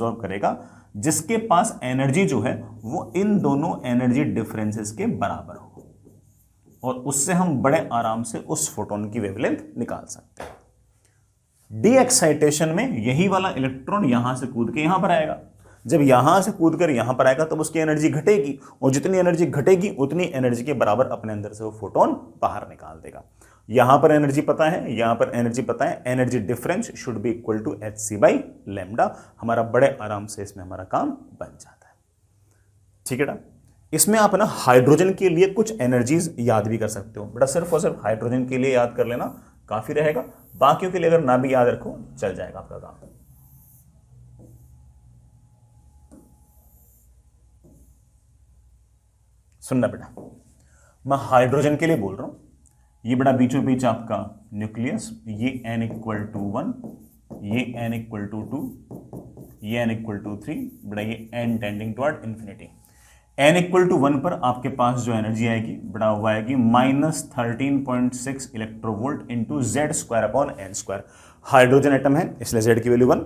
करेगा, जिसके पास एनर्जी जो है वो इन दोनों एनर्जी डिफरेंसेस के बराबर हो, और उससे हम बड़े आराम से उस फोटोन की वेवलेंथ निकाल सकते हैं। डी एक्साइटेशन में यही वाला इलेक्ट्रॉन यहां से कूद के यहां पर आएगा। जब यहां से कूदकर यहां पर आएगा तब उसकी एनर्जी घटेगी, और जितनी एनर्जी घटेगी उतनी एनर्जी के बराबर अपने अंदर से वो फोटोन बाहर निकाल देगा। यहां पर एनर्जी पता है, यहां पर एनर्जी पता है, energy difference should be equal to hc/λ। हमारा बड़े आराम से इसमें हमारा काम बन जाता है। ठीक है ना। इसमें आप ना हाइड्रोजन के लिए कुछ एनर्जीज याद भी कर सकते हो बेटा। सिर्फ और सिर्फ हाइड्रोजन के लिए याद कर लेना काफी रहेगा, बाकियों के लिए अगर ना भी याद रखो चल जाएगा आपका काम। सुनना बेटा, मैं हाइड्रोजन के लिए बोल रहा हूं। ये बड़ा बीचों बीच आपका न्यूक्लियस, ये n=1, ये n=2, ये n=3, बड़ा ये n tending toward infinity. n=1 पर आपके पास जो एनर्जी आएगी बड़ा वो आएगी -13.6 electronvolt into Z square upon N square. Hydrogen atom है इसलिए जेड की वैल्यू 1,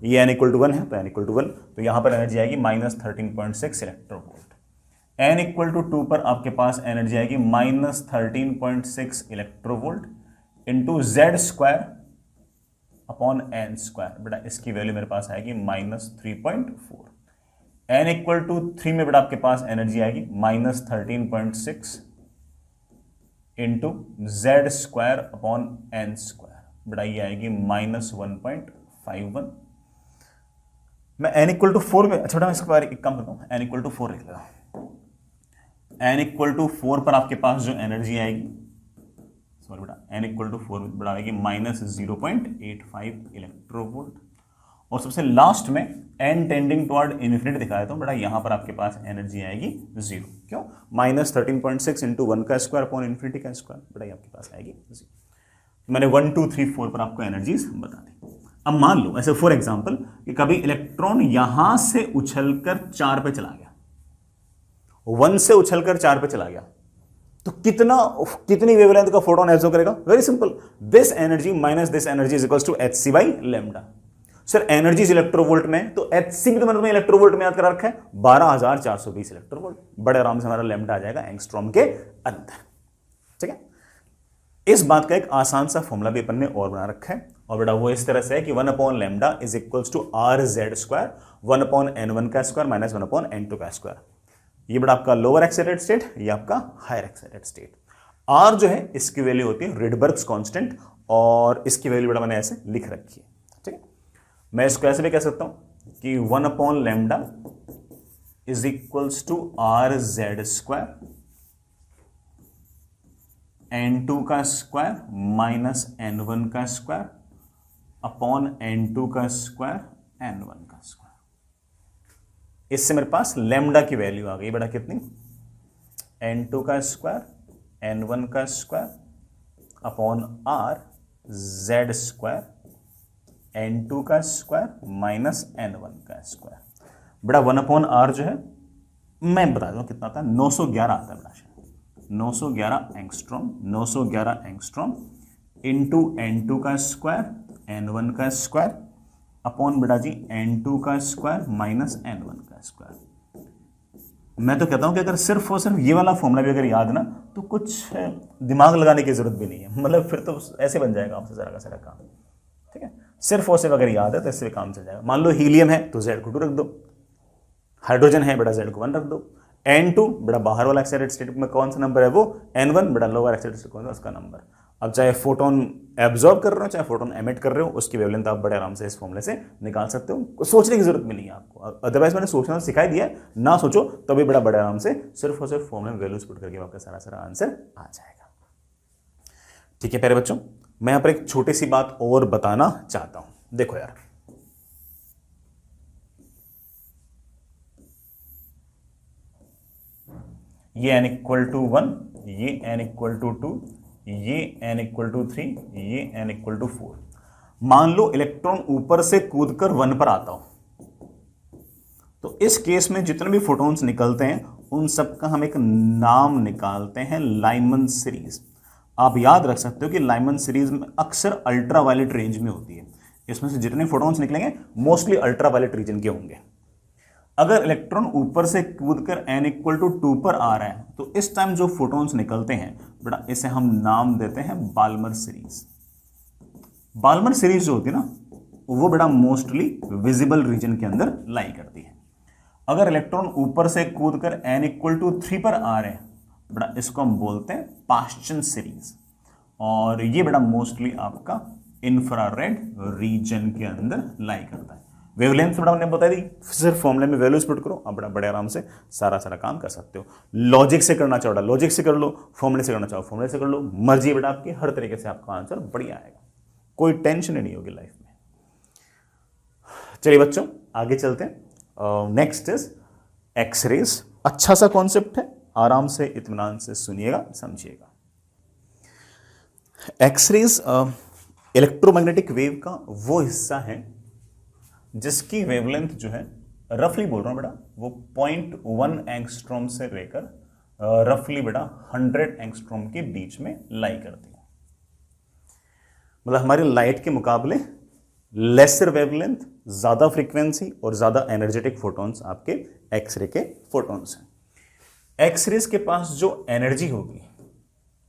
ये n=1 है तो n=1, तो यहां पर एनर्जी आएगी -13.6 इलेक्ट्रोवोल्ट। n=2 पर आपके पास एनर्जी आएगी -13.6 electronvolt into Z square upon N square. बेटा इसकी वैल्यू मेरे पास आएगी -3.4। n=3 में बेटा आपके पास एनर्जी आएगी -13.6 into Z square upon N square. बेटा ये आएगी -1.51। मैं n=4 में, अच्छा बेटा इसके बारे एक काम करता हूँ, n=4 लिख लेता हूँ। n=4 पर आपके पास जो एनर्जी आएगी, सॉरी बेटा, n=4 बड़ा आएगी -0.85 इलेक्ट्रोवोल्ट। और सबसे लास्ट में n टेंडिंग टुवर्ड इन्फिनिटी दिखाया तो बेटा यहां पर आपके पास एनर्जी आएगी 0। क्यों? -13.6 इंटू 1 का स्क्वायर अपॉन इन्फिनिटी का स्क्वायर, बेटा आपके पास आएगी 0। मैंने 1 2 3 4 पर आपको एनर्जीज बता दी। अब मान लो ऐसे फॉर एग्जांपल कि कभी इलेक्ट्रॉन यहां से उछलकर 4 पे चला गया, 1 से उछलकर 4 पे चला गया, तो कितनी वेवलेंथ का फोटोन एब्जॉर्ब करेगा? Very simple, this energy minus this energy is equals to hc/λ। Sir energy electronvolt में, तो hc भी तो मैंने इलेक्ट्रोवोल्ट में याद कर रखा है, 12,420 इलेक्ट्रोवोल्ट। बड़े आराम से हमारा लैम्डा आ जाएगा एंगस्ट्रॉम के अंदर। ठीक है, इस बात का एक आसान सा फॉर्मूला भी अपन ने और बना रखा है, और बेटा वो इस तरह से है कि 1/λ is equals to rz square 1/n1 का स्क्वायर माइनस 1/n2 का स्क्वायर। ये बड़ा आपका लोअर एक्साइटेड स्टेट, ये आपका हायर एक्साइटेड स्टेट। R जो है इसकी वैल्यू होती है रिडबर्ग्स कांस्टेंट, और इसकी वैल्यू बड़ा मैंने ऐसे लिख रखी है। ठीक है, मैं इसको ऐसे भी कह सकता हूं कि 1/λ is equals to rz square n2 का स्क्वायर माइनस n1 का स्क्वायर अपॉन n2 का स्क्वायर n1 का स्क्वायर। इससे मेरे पास लैम्डा की वैल्यू आ गई बेटा कितनी? n2 का स्क्वायर n1 का square upon r z square n2 का स्क्वायर माइनस n1 का स्क्वायर। बेटा 1/r जो है मैं बता दूं कितना आता है, 911 आता है बेटा, 911 एंगस्ट्रॉम इंटू n2 का स्क्वायर n1 का स्क्वायर अपॉन बेटा जी n2 का स्क्वायर माइनस n1 का स्क्वायर। मैं तो कहता हूं कि अगर सिर्फ और सिर्फ ये वाला फॉर्मूला भी अगर याद ना तो कुछ दिमाग लगाने की जरूरत भी नहीं है, मतलब फिर तो ऐसे बन जाएगा आपसे सारा का सारा काम। ठीक है, सिर्फ और सिर्फ अगर याद है तो इससे काम चल जाएगा। मान लो हीलियम है तो Z को 2 रख दो, हाइड्रोजन है बेटा Z को 1 रख दो, n2 बेटा बाहर वाला एक्साइटेड स्टेट में कौन सा नंबर है वो n1 बेटा लोअर एक्साइटेड स्टेट कौन सा उसका नंबर। अब चाहे फोटोन एब्जॉर्ब कर रहे हो चाहे फोटोन एमिट कर रहे हो, उसकी वेवलेंथ आप बड़े आराम से इस फॉर्मूले से निकाल सकते हो, सोचने की जरूरत भी नहीं है आपको। अदरवाइज मैंने सोचना सिखाई दिया है, ना सोचो तभी बड़े आराम से सिर्फ और सिर्फ फॉर्मूले में वैल्यूज पुट करके आपका सारा सारा आंसर आ जाएगा। ठीक है प्यारे बच्चों, मैं यहाँ पर एक छोटी सी बात और बताना चाहता हूं। देखो यार, ये n इक्वल टू 1, ये n इक्वल टू 2, ये n इक्वल टू 3, ये n इक्वल टू 4। मान लो इलेक्ट्रॉन ऊपर से कूदकर 1 पर आता हो, तो इस केस में जितने भी फोटॉन्स निकलते हैं उन सब का हम एक नाम निकालते हैं लाइमन सीरीज। आप याद रख सकते हो कि लाइमन सीरीज में अक्सर अल्ट्रावायलेट रेंज में होती है, इसमें से जितने फोटॉन्स निकलेंगे मोस्टली अल्ट्रावायलेट रीजन के होंगे। अगर इलेक्ट्रॉन ऊपर से कूदकर n इक्वल टू 2 पर आ रहा है तो इस टाइम जो फोटॉन्स निकलते हैं बेटा इसे हम नाम देते हैं बाल्मर सीरीज। बाल्मर सीरीज जो होती है ना वो बेटा मोस्टली विजिबल रीजन के अंदर लाई करती है। अगर इलेक्ट्रॉन ऊपर से कूदकर n इक्वल टू 3 पर आ रहे हैं बेटा इसको हम बोलते हैं पाश्चन सीरीज, और ये बेटा मोस्टली आपका इंफ्रारेड रीजन के अंदर लाई करता है। वेवलेंथ बेटा हमने बता दी, सिर्फ फॉर्मूले में वैल्यूज पुट करो, आप बड़ा बड़े आराम से सारा काम कर सकते हो। लॉजिक से करना चाहो लॉजिक से कर लो, फॉर्मूले से करना चाहो फॉर्मूले से कर लो, मर्जी बेटा आपकी, हर तरीके से आपका आंसर बढ़िया आएगा, कोई टेंशन नहीं होगी लाइफ में। चलिए बच्चों आगे चलते हैं। Next is X-rays. अच्छा सा कॉन्सेप्ट है, आराम से इत्मीनान से सुनिएगा समझिएगा। एक्सरेज इलेक्ट्रोमैग्नेटिक वेव का वो हिस्सा है जिसकी वेवलेंथ जो है रफली बोल रहा हूं बेटा वो 0.1 एंगस्ट्रॉम से लेकर रफली बेटा 100 एंगस्ट्रॉम के बीच में लाई करती है। मतलब हमारी लाइट के मुकाबले लेसर वेवलेंथ, ज्यादा फ्रीक्वेंसी और ज्यादा एनर्जेटिक फोटॉन्स आपके एक्सरे के फोटॉन्स हैं। एक्सरेज के पास जो एनर्जी होगी,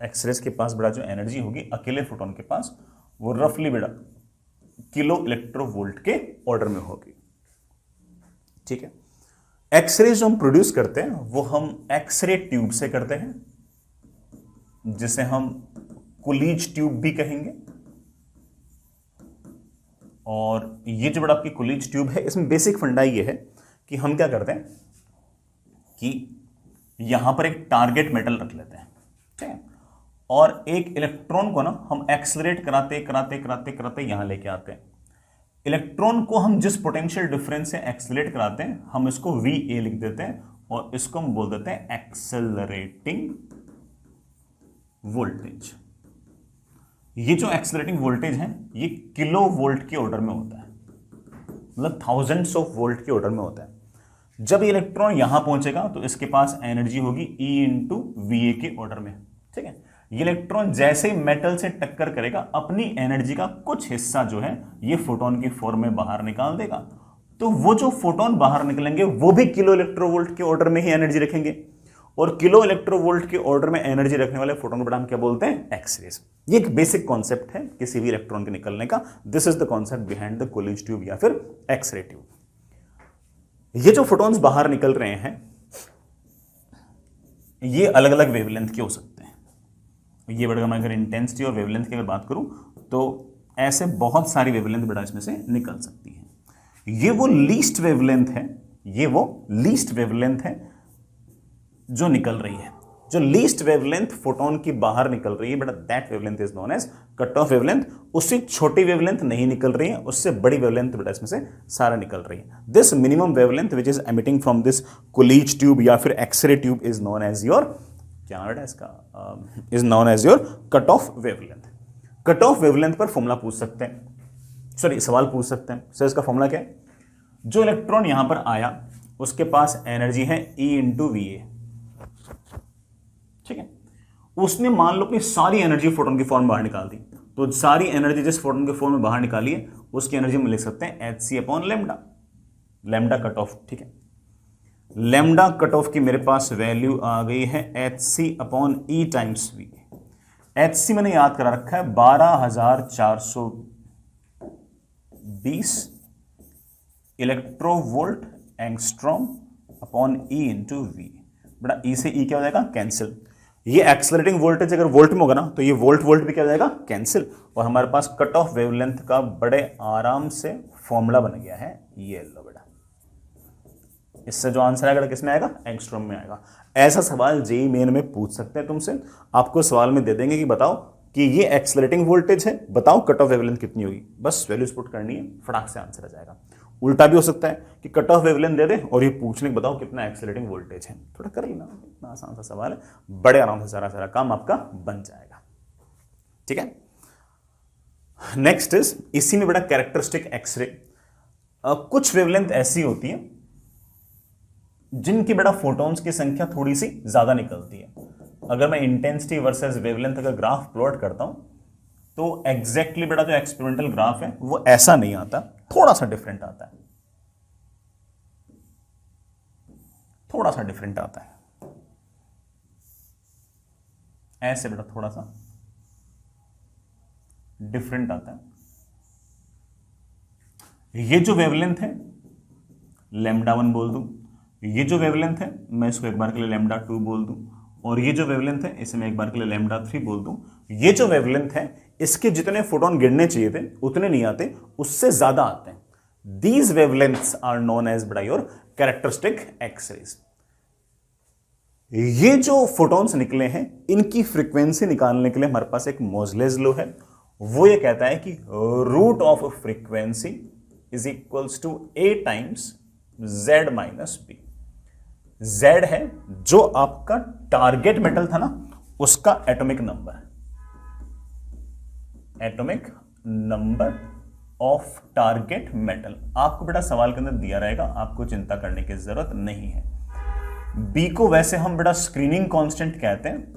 एक्सरेज के पास बेटा जो एनर्जी होगी अकेले फोटॉन के पास वो रफली बेटा किलो इलेक्ट्रोवोल्ट के ऑर्डर में होगी। ठीक है, एक्सरे जो हम प्रोड्यूस करते हैं वो हम एक्सरे ट्यूब से करते हैं जिसे हम कुलीज ट्यूब भी कहेंगे। और ये जो बड़ा आपकी कुलीज ट्यूब है इसमें बेसिक फंडा ये है कि हम क्या करते हैं कि यहां पर एक टारगेट मेटल रख लेते हैं, ठीक है, और एक इलेक्ट्रॉन को ना हम एक्सलरेट कराते कराते कराते कराते यहां लेके आते हैं। इलेक्ट्रॉन को हम जिस पोटेंशियल डिफरेंस से एक्सलरेट कराते हैं हम इसको VA लिख देते हैं और इसको हम बोल देते हैं एक्सेलरेटिंग वोल्टेज। ये जो एक्सेलरेटिंग वोल्टेज है ये किलो वोल्ट के ऑर्डर में होता है, मतलब थाउजेंड्स ऑफ वोल्ट के ऑर्डर में होता है। जब ये इलेक्ट्रॉन यहां पहुंचेगा तो इसके पास एनर्जी होगी E इंटू VA के ऑर्डर में। ठीक है, ये इलेक्ट्रॉन जैसे ही मेटल से टक्कर करेगा अपनी एनर्जी का कुछ हिस्सा जो है ये फोटोन की फॉर्म में बाहर निकाल देगा। तो वो जो फोटोन बाहर निकलेंगे वो भी किलो इलेक्ट्रोवोल्ट के ऑर्डर में ही एनर्जी रखेंगे, और किलो इलेक्ट्रोवोल्ट के ऑर्डर में एनर्जी रखने वाले फोटोन को हम क्या बोलते हैं? एक्सरेज। ये एक बेसिक कॉन्सेप्ट है किसी भी इलेक्ट्रॉन के निकलने का। This is the concept behind the Coolidge tube या फिर एक्सरे ट्यूब। ये जो फोटोन्स बाहर निकल रहे हैं ये अलग अलग वेवलेंथ के हो सकते हैं। ये बेटा मैं अगर इंटेंसिटी और वेवलेंथ की अगर बात करूं तो ऐसे बहुत सारी वेवलेंथ बेटा इसमें से निकल सकती है। ये वो लीस्ट वेवलेंथ है, ये वो लीस्ट वेवलेंथ है जो निकल रही है। जो लीस्ट वेवलेंथ फोटोन की बाहर निकल रही है बेटा that wavelength is known as cut off wavelength. उससे छोटी वेवलेंथ नहीं निकल रही है, उससे बड़ी वेवलेंथ बेटा इसमें से सारा निकल रही है। This minimum wavelength which is emitting from this Coolidge tube या फिर X-ray tube is known as your क्या नाम है इसका, is known as your cut off wavelength. Cut off wavelength पर फॉर्मूला पूछ सकते हैं, सॉरी सवाल पूछ सकते हैं। सर इसका फॉर्मूला क्या है? जो इलेक्ट्रॉन यहां पर आया उसके पास एनर्जी है E इंटू वी ए, ठीक है। उसने मान लो अपनी सारी एनर्जी फोटोन की फॉर्म में बाहर निकाल दी, तो सारी एनर्जी जिस फोटोन के फॉर्म में बाहर निकाली है उसकी एनर्जी हम लिख सकते हैं hc upon lambda, lambda cut off, ठीक है। लेमडा कट ऑफ की मेरे पास वैल्यू आ गई है hc upon E times V. hc मैंने याद करा रखा है 12,420 electronvolt angstrom upon E into V. बड़ा ई से ई क्या हो जाएगा? कैंसिल। ये एक्सेलरेटिंग वोल्टेज अगर वोल्ट में होगा ना तो ये वोल्ट वोल्ट भी क्या हो जाएगा? कैंसिल। और हमारे पास कट ऑफ वेवलेंथ का बड़े आराम से फॉर्मूला बन गया है, ये लो बेटा। इससे जो आंसर आएगा किसमें आएगा? एंगस्ट्रॉम में आएगा। ऐसा सवाल जेईई मेन में पूछ सकते हैं तुमसे। आपको सवाल में दे देंगे कि बताओ कि ये एक्सेलरेटिंग वोल्टेज है, बताओ कट ऑफ वेवलेंथ कितनी होगी, बस वैल्यूज पुट करनी है, फटाक से आंसर आ जाएगा। उल्टा भी हो सकता है कि कट ऑफ वेवलेंथ दे दे और ये पूछने के बताओ कितना एक्सेलरेटिंग वोल्टेज है। थोड़ा कर लेना, इतना आसान सा सवाल है, बड़े आराम से सारा सारा काम आपका बन जाएगा, ठीक है। नेक्स्ट इज, इसी में बड़ा कैरेक्टरिस्टिक एक्सरे। कुछ वेवलेंथ ऐसी होती है जिनकी बड़ा फोटॉन्स की संख्या थोड़ी सी ज्यादा निकलती है। अगर मैं इंटेंसिटी वर्सेस वेवलेंथ का ग्राफ प्लॉट करता हूं तो एग्जैक्टली बेटा जो एक्सपेरिमेंटल ग्राफ है वो ऐसा नहीं आता, थोड़ा सा डिफरेंट आता है, थोड़ा सा डिफरेंट आता है, ऐसे बेटा थोड़ा सा डिफरेंट आता है। ये जो वेवलेंथ है λ1 बोल दूं, ये जो वेवलेंथ है मैं इसको एक बार के लिए λ2 बोल दूं, और ये जो वेवलेंथ है इसे मैं एक बार के लिए λ3 बोल दूं। ये जो वेवलेंथ है इसके जितने फोटोन गिरने चाहिए थे उतने नहीं आते, उससे ज्यादा आते हैं। These wavelengths are known as बड़ा योर कैरेक्टरिस्टिक एक्सरेज। ये जो फोटॉन्स निकले हैं इनकी फ्रीक्वेंसी निकालने के लिए हमारे पास एक मोजलेस लॉ है। वो ये कहता है कि root of frequency is equals to a times z minus b। z है जो आपका टारगेट मेटल था ना उसका atomic number, atomic number of target metal. आपको बेटा सवाल के अंदर दिया रहेगा, आपको चिंता करने की जरूरत नहीं है। बी को वैसे हम बेटा स्क्रीनिंग कांस्टेंट कहते हैं।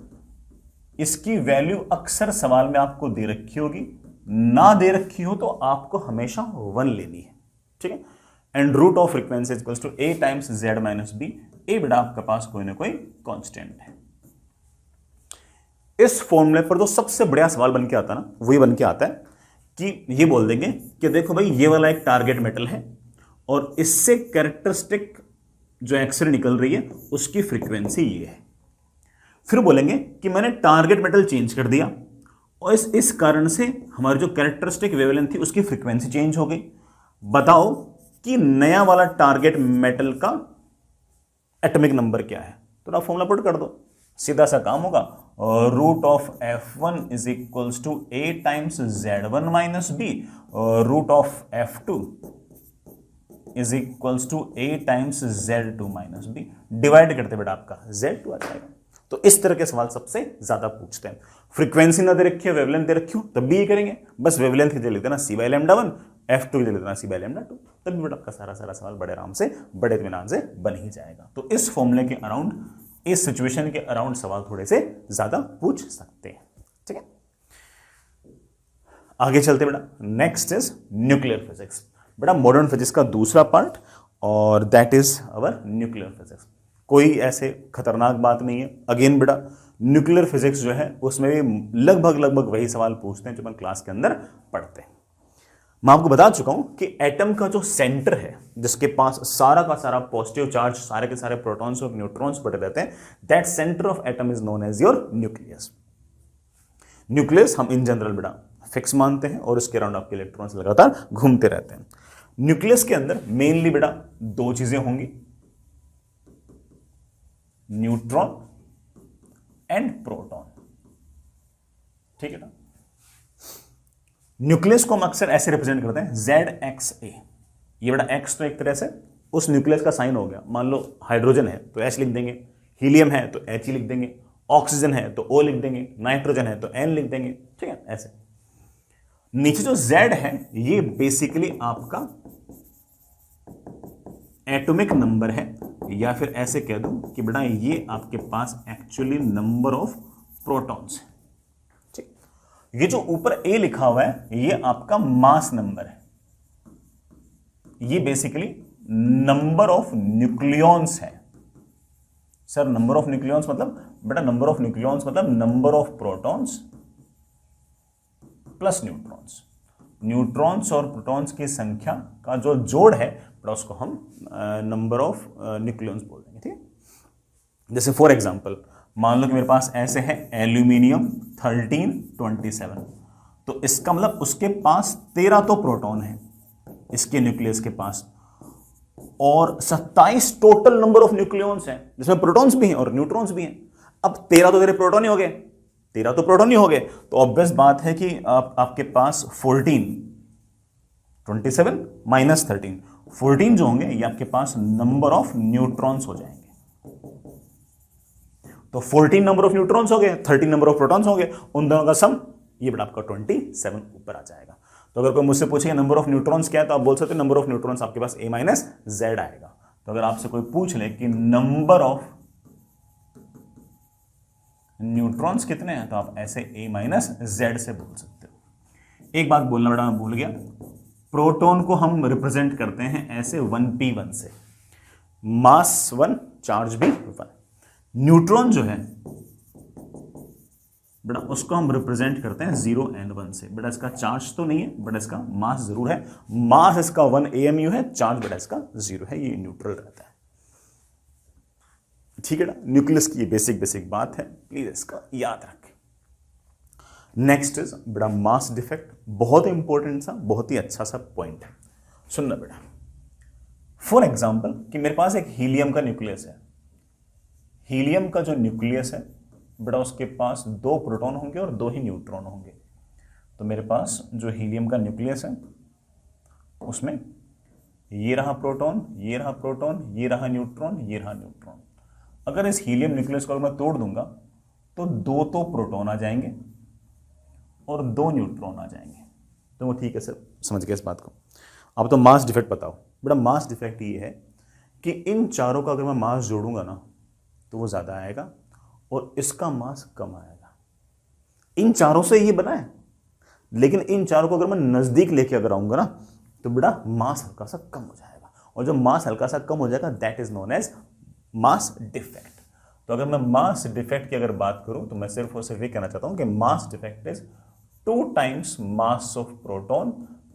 इसकी वैल्यू अक्सर सवाल में आपको दे रखी होगी, ना दे रखी हो तो आपको हमेशा 1 लेनी है, ठीक है। And root of frequency equals to a times z minus B. ए बेटा आपके पास कोई ना कोई कांस्टेंट है। इस फॉर्मूले पर जो सबसे बढ़िया सवाल बन के आता है ना वही बन के आता है कि ये बोल देंगे कि देखो भाई ये वाला एक टारगेट मेटल है और इससे कैरेक्टरिस्टिक जो एक्सरे निकल रही है उसकी फ्रीक्वेंसी ये है। फिर बोलेंगे कि मैंने टारगेट मेटल चेंज कर दिया और इस कारण से हमारी जो कैरेक्टरिस्टिक वेवलेंथ थी उसकी फ्रीक्वेंसी चेंज हो गई। बताओ कि नया वाला टारगेट मेटल का एटॉमिक नंबर क्या है। तो आप फॉर्मूला पुट कर दो, सीधा सा काम होगा। Root of F1 is equals to a times Z1 minus B, root of F2 is equals to a times Z2 minus B. Divide करते बेटा आपका Z2 आ जाएगा। तो इस तरह के सवाल सबसे ज्यादा पूछते हैं। फ्रीक्वेंसी ना दे रखी है, वेवलेंथ दे रखी हो तब भी ये करेंगे, बस वेवलेंथ की दे लेते ना c बाई λ1, F2 की दे लेते ना c बाई λ2, तब भी बेटा आपका सारा सारा सवाल बड़े आराम से बड़े इत्मीनान से बन ही जाएगा। तो इस फॉर्मूले के अराउंड, इस सिचुएशन के अराउंड सवाल थोड़े से ज्यादा पूछ सकते हैं, ठीक है। आगे चलते बेटा, नेक्स्ट इज न्यूक्लियर फिजिक्स। बेटा मॉडर्न फिजिक्स का दूसरा पार्ट और that is our nuclear physics. कोई ऐसे खतरनाक बात नहीं है। अगेन बेटा न्यूक्लियर फिजिक्स जो है उसमें भी लगभग वही सवाल पूछते हैं जो अपन क्लास के अंदर पढ़ते हैं। मैं आपको बता चुका हूं कि एटम का जो सेंटर है जिसके पास सारा का सारा पॉजिटिव चार्ज, सारे के सारे प्रोटॉन्स और न्यूट्रॉन्स पड़े रहते हैं, that centre of atom is known as your nucleus. Nucleus हम इन जनरल बेटा फिक्स मानते हैं और इसके अराउंड आपके इलेक्ट्रॉन्स लगातार घूमते रहते हैं। न्यूक्लियस के अंदर मेनली बेटा 2 चीजें होंगी, न्यूट्रॉन एंड प्रोटॉन, ठीक है ना। न्यूक्लियस को हम अक्सर ऐसे रिप्रेजेंट करते हैं ZXA। ये बेटा X तो एक तरह से उस न्यूक्लियस का साइन हो गया। मान लो हाइड्रोजन है तो H लिख देंगे, हीलियम है तो H ही लिख देंगे, ऑक्सीजन है तो O लिख देंगे, नाइट्रोजन है तो N लिख देंगे, ठीक है। ऐसे नीचे जो Z है ये बेसिकली आपका एटॉमिक नंबर है, या फिर ऐसे कह दूं कि बेटा ये आपके पास एक्चुअली नंबर ऑफ प्रोटॉन्स है, ठीक। ये जो ऊपर A लिखा हुआ है ये आपका मास नंबर है, ये बेसिकली नंबर ऑफ न्यूक्लियॉन्स है। सर नंबर ऑफ न्यूक्लियॉन्स मतलब, बेटा नंबर ऑफ न्यूक्लियॉन्स मतलब number of protons plus neutrons. Neutrons और प्रोटॉन्स की संख्या का जो जोड़ है बेटा उसको हम नंबर ऑफ न्यूक्लियॉन्स बोल देंगे, ठीक है। जैसे फॉर एग्जांपल मान लो कि मेरे पास ऐसे है एल्यूमिनियम 1327, तो इसका मतलब उसके पास 13 तो प्रोटॉन है इसके न्यूक्लियस के पास, और 27 टोटल नंबर ऑफ न्यूक्लियॉन्स हैं जिसमें प्रोटॉन्स भी हैं और न्यूट्रॉन्स भी हैं। अब 13 तो तेरे प्रोटॉन ही हो गए, 13 तो प्रोटॉन ही हो गए, तो ऑब्वियस बात है कि आपके पास 14, 27 माइनस 13, 14 जो होंगे ये आपके पास नंबर ऑफ न्यूट्रॉन्स हो जाएंगे। तो 14 नंबर ऑफ न्यूट्रॉन्स हो गए, 13 नंबर ऑफ प्रोटॉन्स हो गए, उन दोनों का सम ये बेटा आपका 27 ऊपर आ जाएगा। तो अगर कोई मुझसे पूछे नंबर ऑफ न्यूट्रॉन्स क्या है तो आप बोल सकते हैं नंबर ऑफ न्यूट्रॉन्स आपके पास A माइनस Z आएगा। तो अगर आपसे कोई पूछ ले कि नंबर ऑफ न्यूट्रॉन्स कितने हैं तो आप ऐसे A माइनस Z से बोल सकते हो। एक बात बोलना बेटा मैं भूल गया, प्रोटॉन को हम रिप्रेजेंट करते हैं ऐसे 1p1 से, मास 1 चार्ज भी 1। न्यूट्रॉन जो है बेटा उसको हम रिप्रेजेंट करते हैं 0 and 1 से। बेटा इसका चार्ज तो नहीं है बट इसका मास जरूर है, मास इसका 1 AMU है, चार्ज बेटा इसका 0 है, ये न्यूट्रल रहता है, ठीक है ना। न्यूक्लियस की ये बेसिक बात है, प्लीज इसका याद रखें। नेक्स्ट इज बेटा मास डिफेक्ट, बहुत इंपॉर्टेंट सा, बहुत ही अच्छा सा पॉइंट है, सुनना बेटा। फॉर एग्जाम्पल कि मेरे पास एक हीलियम का न्यूक्लियस है, हीलियम का जो न्यूक्लियस है बेटा उसके पास 2 प्रोटॉन होंगे और 2 ही न्यूट्रॉन होंगे। तो मेरे पास जो हीलियम का न्यूक्लियस है उसमें ये रहा प्रोटॉन, ये रहा प्रोटॉन, ये रहा न्यूट्रॉन, ये रहा न्यूट्रॉन। अगर इस हीलियम न्यूक्लियस को मैं तोड़ दूंगा तो 2 तो प्रोटॉन आ जाएंगे और 2 न्यूट्रॉन आ जाएंगे। तो वो ठीक है सर, समझ गए इस बात को। अब तो मास डिफेक्ट बताओ बेटा। मास डिफेक्ट ये है कि इन चारों का अगर मैं मास जोड़ूंगा ना तो वो ज़्यादा आएगा और इसका मास कम आएगा। इन चारों से ये बना है, लेकिन इन चारों को अगर मैं नज़दीक लेके अगर आऊंगा ना तो बेटा मास हल्का सा कम हो जाएगा, और जब मास हल्का सा कम हो जाएगा that is known as mass defect. तो अगर मैं मास डिफेक्ट की अगर बात करूं तो मैं सिर्फ और सिर्फ ये कहना चाहता हूं कि mass defect is 2 times mass of proton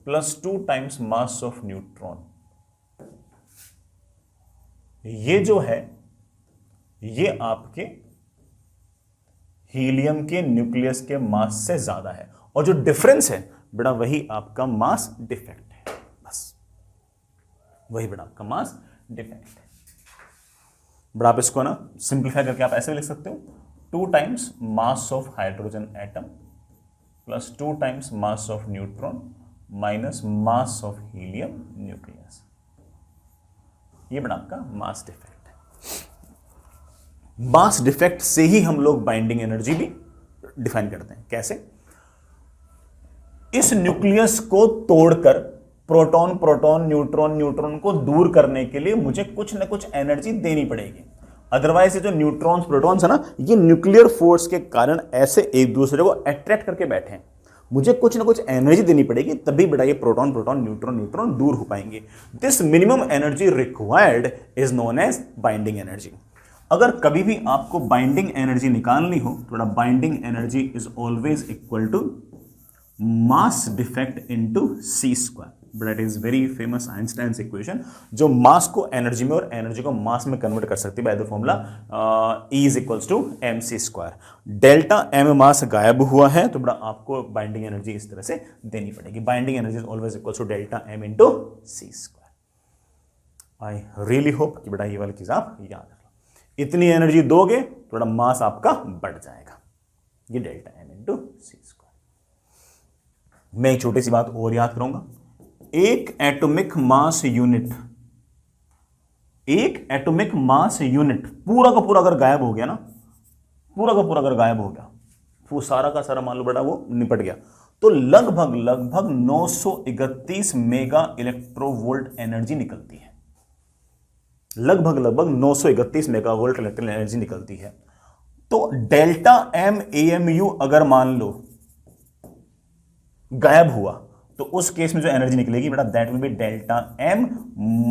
plus 2 times mass of neutron. ये जो है ये आपके हीलियम के न्यूक्लियस के मास से ज्यादा है, और जो डिफरेंस है बेटा वही आपका मास डिफेक्ट है, बस वही बेटा आपका मास डिफेक्ट है। बेटा आप इसको ना सिंप्लीफाई करके आप ऐसे लिख सकते हो 2 times mass of hydrogen atom plus 2 times mass of neutron minus mass of helium nucleus. ये बेटा आपका मास डिफेक्ट है। मास डिफेक्ट से ही हम लोग बाइंडिंग एनर्जी भी डिफाइन करते हैं। कैसे? इस न्यूक्लियस को तोड़कर प्रोटॉन प्रोटॉन न्यूट्रॉन न्यूट्रॉन को दूर करने के लिए मुझे कुछ ना कुछ एनर्जी देनी पड़ेगी, अदरवाइज ये जो न्यूट्रॉन्स प्रोटॉन्स है ना ये न्यूक्लियर फोर्स के कारण ऐसे एक दूसरे को अट्रैक्ट करके बैठे हैं, मुझे कुछ ना कुछ एनर्जी देनी पड़ेगी तभी बेटा ये प्रोटॉन प्रोटॉन न्यूट्रॉन न्यूट्रॉन दूर हो पाएंगे। This minimum energy required is known as binding energy. अगर कभी भी आपको बाइंडिंग एनर्जी निकालनी हो तो binding energy is always equal to mass defect into C square. But it is very famous Einstein's equation जो मास को एनर्जी में और एनर्जी को मास में कन्वर्ट कर सकती है by the formula E is equals to mc square. Delta m mass गायब हुआ है तो बड़ा आपको बाइंडिंग एनर्जी इस तरह से देनी पड़ेगी। Binding energy is always equals to delta m into C square. I really hope कि बेटा ये वाली चीज आप याद रख लो। इतनी एनर्जी दोगे तो बड़ा मास आपका बढ़ जाएगा, ये delta m into C square. मैं एक छोटी सी बात और याद करूंगा, एक एटॉमिक मास यूनिट, एक एटॉमिक मास यूनिट पूरा का पूरा अगर गायब हो गया ना पूरा का पूरा अगर गायब हो गया, वो सारा का सारा मान लो बेटा वो निपट गया, तो लगभग लगभग 931 मेगा इलेक्ट्रोवोल्ट एनर्जी निकलती है। लगभग लगभग 931 मेगावोल्ट इलेक्ट्रिकल एनर्जी निकलती है। तो डेल्टा एम एएमयू अगर मान लो गायब हुआ तो उस केस में जो एनर्जी निकलेगी बेटा that will be delta M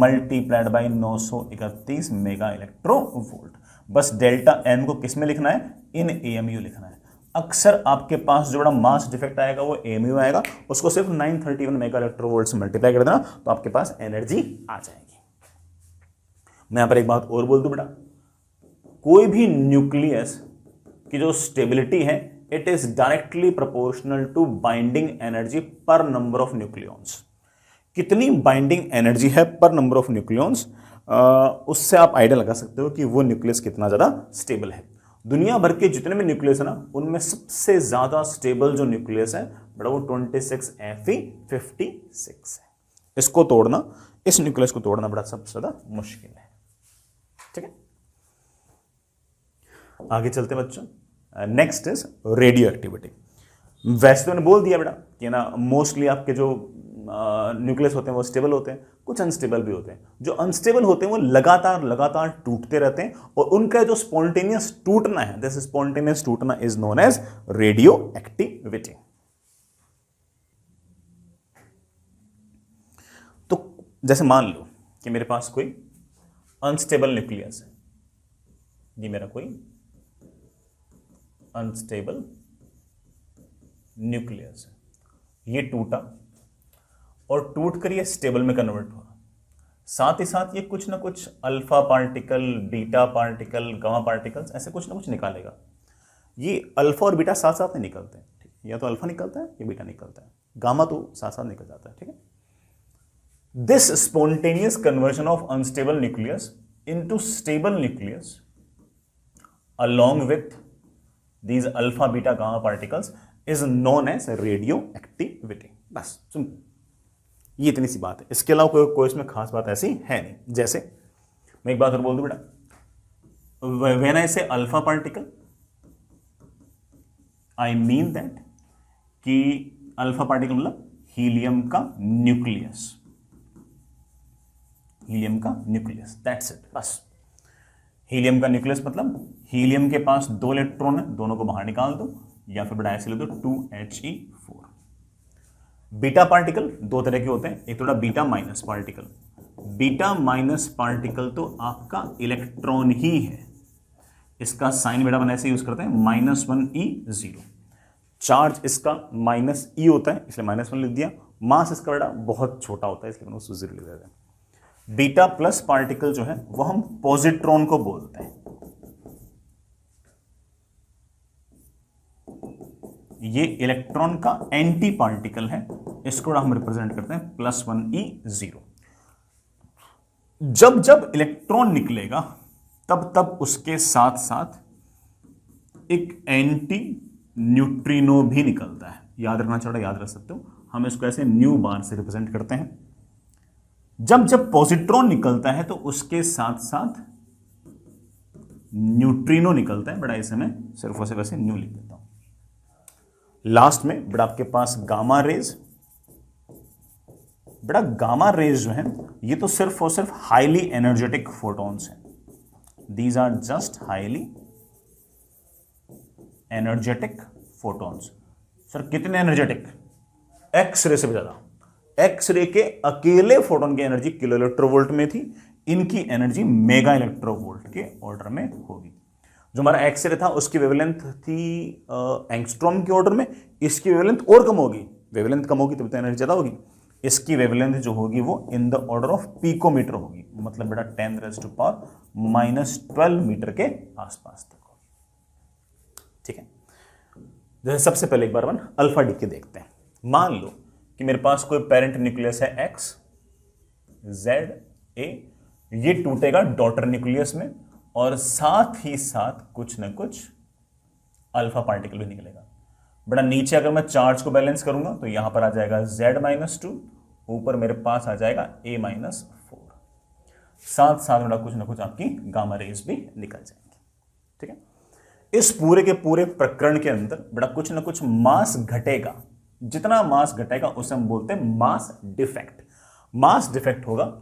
multiplied by 931 mega electronvolt. बस डेल्टा एम को किस में लिखना है, इन एएमयू लिखना है। अक्सर आपके पास जो बड़ा मास डिफेक्ट आएगा वो एएमयू आएगा, उसको सिर्फ 931 मेगा इलेक्ट्रोवोल्ट से मल्टीप्लाई कर देना तो आपके पास एनर्जी आ जाएगी। मैं यहां पर एक बात और बोल दूं बेटा, कोई भी न्यूक्लियस की जो स्टेबिलिटी है it is directly proportional to binding energy per number of nucleons. कितनी बाइंडिंग एनर्जी है पर नंबर ऑफ न्यूक्लियॉन्स, उससे आप आइडिया लगा सकते हो कि वो न्यूक्लियस कितना ज्यादा स्टेबल है। दुनिया भर के जितने भी न्यूक्लियस है ना, उनमें सबसे ज्यादा स्टेबल जो न्यूक्लियस है बेटा वो 26Fe56 है। इसको तोड़ना, इस न्यूक्लियस को तोड़ना बड़ा सबसे ज्यादा मुश्किल है। ठीक है, आगे चलते बच्चों। Next is radio activity. वैसे तो मैंने बोल दिया बेटा कि ना मोस्टली आपके जो न्यूक्लियस होते हैं वो स्टेबल होते हैं, कुछ अनस्टेबल भी होते हैं। जो अनस्टेबल होते हैं वो लगातार लगातार टूटते रहते हैं और उनका जो स्पॉन्टेनियस टूटना है, दिस स्पॉन्टेनियस टूटना is known as radioactivity. तो जैसे मान लो कि मेरे पास कोई अनस्टेबल न्यूक्लियस है, ये मेरा कोई अनस्टेबल न्यूक्लियस है, ये टूटा और टूट कर ये स्टेबल में कन्वर्ट हुआ। साथ ही साथ ये कुछ ना कुछ alpha particle, beta particle, gamma particles ऐसे कुछ ना कुछ निकालेगा। ये अल्फा और बीटा साथ साथ नहीं निकलते हैं, ठीक है, या तो अल्फा निकलता है या बीटा निकलता है, गामा तो साथ साथ निकल जाता है। ठीक है, this spontaneous conversion of unstable nucleus into stable nucleus along with these alpha beta gamma particles is known as radioactivity। बस सुन, ये इतनी सी बात है, इसके अलावा कोई इसमें खास बात ऐसी है नहीं। जैसे मैं एक बात और बोल दूं बेटा, व्हेन आई से alpha particle I mean that कि अल्फा पार्टिकल मतलब हीलियम का न्यूक्लियस, हीलियम का न्यूक्लियस, दैट्स इट। बस हीलियम का न्यूक्लियस मतलब हीलियम के पास 2 इलेक्ट्रॉन है, दोनों को बाहर निकाल दो या फिर बड़ा ऐसे ले दो 2He4। बीटा पार्टिकल 2 तरह के होते हैं, एक थोड़ा beta minus particle. Beta minus particle तो आपका इलेक्ट्रॉन ही है, इसका साइन बेटा बना ऐसे यूज करते हैं -1E0। चार्ज इसका -E होता है इसलिए -1 लिख दिया। मास इसका बेटा बहुत छोटा होता है इसलिए मैंने उसको 0 लिख देते हैं। बीटा प्लस पार्टिकल जो है वो हम पॉजिट्रॉन को बोलते हैं। ये इलेक्ट्रॉन का एंटी पार्टिकल है, इसको हम रिप्रेजेंट करते हैं +1E0। जब जब इलेक्ट्रॉन निकलेगा तब तब उसके साथ साथ एक एंटी न्यूट्रिनो भी निकलता है। याद रखना चाहिए, याद रख सकते हो, हम इसको ऐसे न्यू बार से रिप्रेजेंट करते हैं। जब जब पॉजिट्रॉन निकलता है तो उसके साथ साथ न्यूट्रिनो निकलता है। बड़ा इसे मैं सिर्फ वैसे वैसे न्यू लिख देता हूं। लास्ट में बड़ा आपके पास गामा रेज। बड़ा गामा रेज जो है ये तो सिर्फ और सिर्फ हाईली एनर्जेटिक फोटॉन्स हैं। These are just highly energetic photons. Sir कितने एनर्जेटिक? एक्स-रे से भी ज्यादा। एक्स-रे के अकेले फोटोन की एनर्जी किलो इलेक्ट्रोवोल्ट में थी, इनकी एनर्जी मेगा इलेक्ट्रोवोल्ट के ऑर्डर में होगी। जो हमारा एक्स-रे था उसकी वेवलेंथ थी एंगस्ट्रॉम के ऑर्डर में, इसकी वेवलेंथ और कम होगी। वेवलेंथ कम होगी तो एनर्जी ज्यादा होगी। इसकी वेवलेंथ जो होगी वो in the order of picometre होगी, मतलब बेटा 10⁻⁻12 मीटर के आसपास तक होगी। ठीक है, जैसे सबसे पहले एक बार अपन अल्फा डी के देखते हैं। मान लो कि मेरे पास कोई पेरेंट न्यूक्लियस है X Z A, ये टूटेगा डॉटर न्यूक्लियस में और साथ ही साथ कुछ ना कुछ अल्फा पार्टिकल भी निकलेगा। बड़ा नीचे अगर मैं चार्ज को बैलेंस करूंगा तो यहां पर आ जाएगा Z-2, ऊपर मेरे पास आ जाएगा A-4। साथ साथ बड़ा कुछ ना कुछ आपकी गामा रेज भी निकल जाएंगे। ठीक है, इस पूरे के पूरे प्रकरण के अंदर बेटा कुछ ना कुछ मास घटेगा, जितना मास घटेगा उसे हम बोलते हैं मास डिफेक्ट। मास डिफेक्ट होगा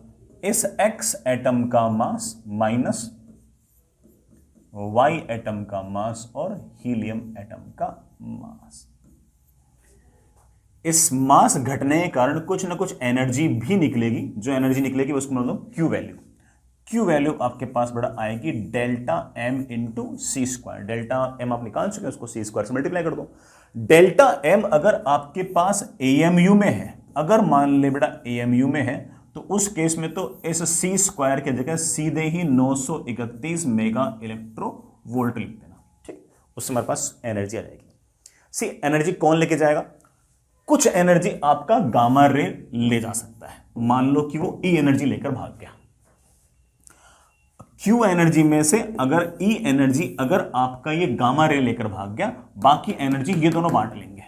इस x एटम का मास माइनस y एटम का मास और हीलियम एटम का मास। इस मास घटने के कारण कुछ ना कुछ एनर्जी भी निकलेगी, जो एनर्जी निकलेगी उसको मतलब क्यू वैल्यू। क्यू वैल्यू आपके पास बड़ा आएगी delta M into C square. Delta M आप निकाल चुके हैं, उसको सी स्क्वायर से मल्टीप्लाई कर दो। डेल्टा एम अगर आपके पास एएमयू में है, अगर मान ले बेटा एएमयू में है, तो उस केस में तो इस सी स्क्वायर की जगह सीधे ही 931 मेगा इलेक्ट्रो वोल्ट लिख देना, ठीक। उससे हमारे पास एनर्जी आ जाएगी। सी एनर्जी कौन लेके जाएगा? कुछ एनर्जी आपका गामा रे ले जा सकता है। मान लो कि वो ई एनर्जी लेकर भाग गया। क्यू एनर्जी में से अगर ई एनर्जी अगर आपका ये गामा रे लेकर भाग गया, बाकी एनर्जी ये दोनों बांट लेंगे।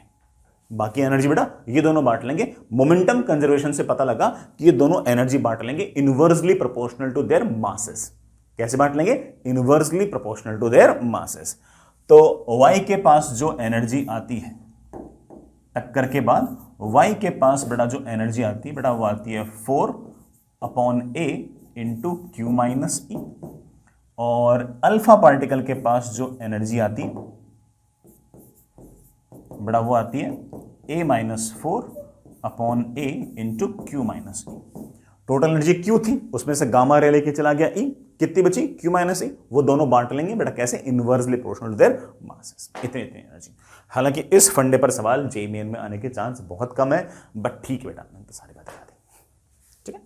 बाकी एनर्जी बेटा ये दोनों बांट लेंगे। मोमेंटम कंजर्वेशन से पता लगा कि ये दोनों एनर्जी बांट लेंगे inversely proportional to their masses. कैसे बांट लेंगे? Inversely proportional to their masses. तो y के पास जो एनर्जी आती है टक्कर के बाद, y के पास बेटा जो एनर्जी आती है बेटा वो आती है 4/a इंटू क्यू माइनस ई। और अल्फा पार्टिकल के पास जो एनर्जी आती है बेटा वो आती है a-4/a इंटू क्यू माइनस ई। टोटल एनर्जी क्यू थी, उसमें से गामा रे लेके चला गया ई, कितनी बची? Q minus E. वो दोनों बांट लेंगे बेटा कैसे? Inversely proportional to their masses. इतने एनर्जी। हालांकि इस फंडे पर सवाल जेईई मेन में आने के चांस बहुत कम है, बट ठीक है बेटा, मैंने तो सारी बातें बता दी, ठीक है।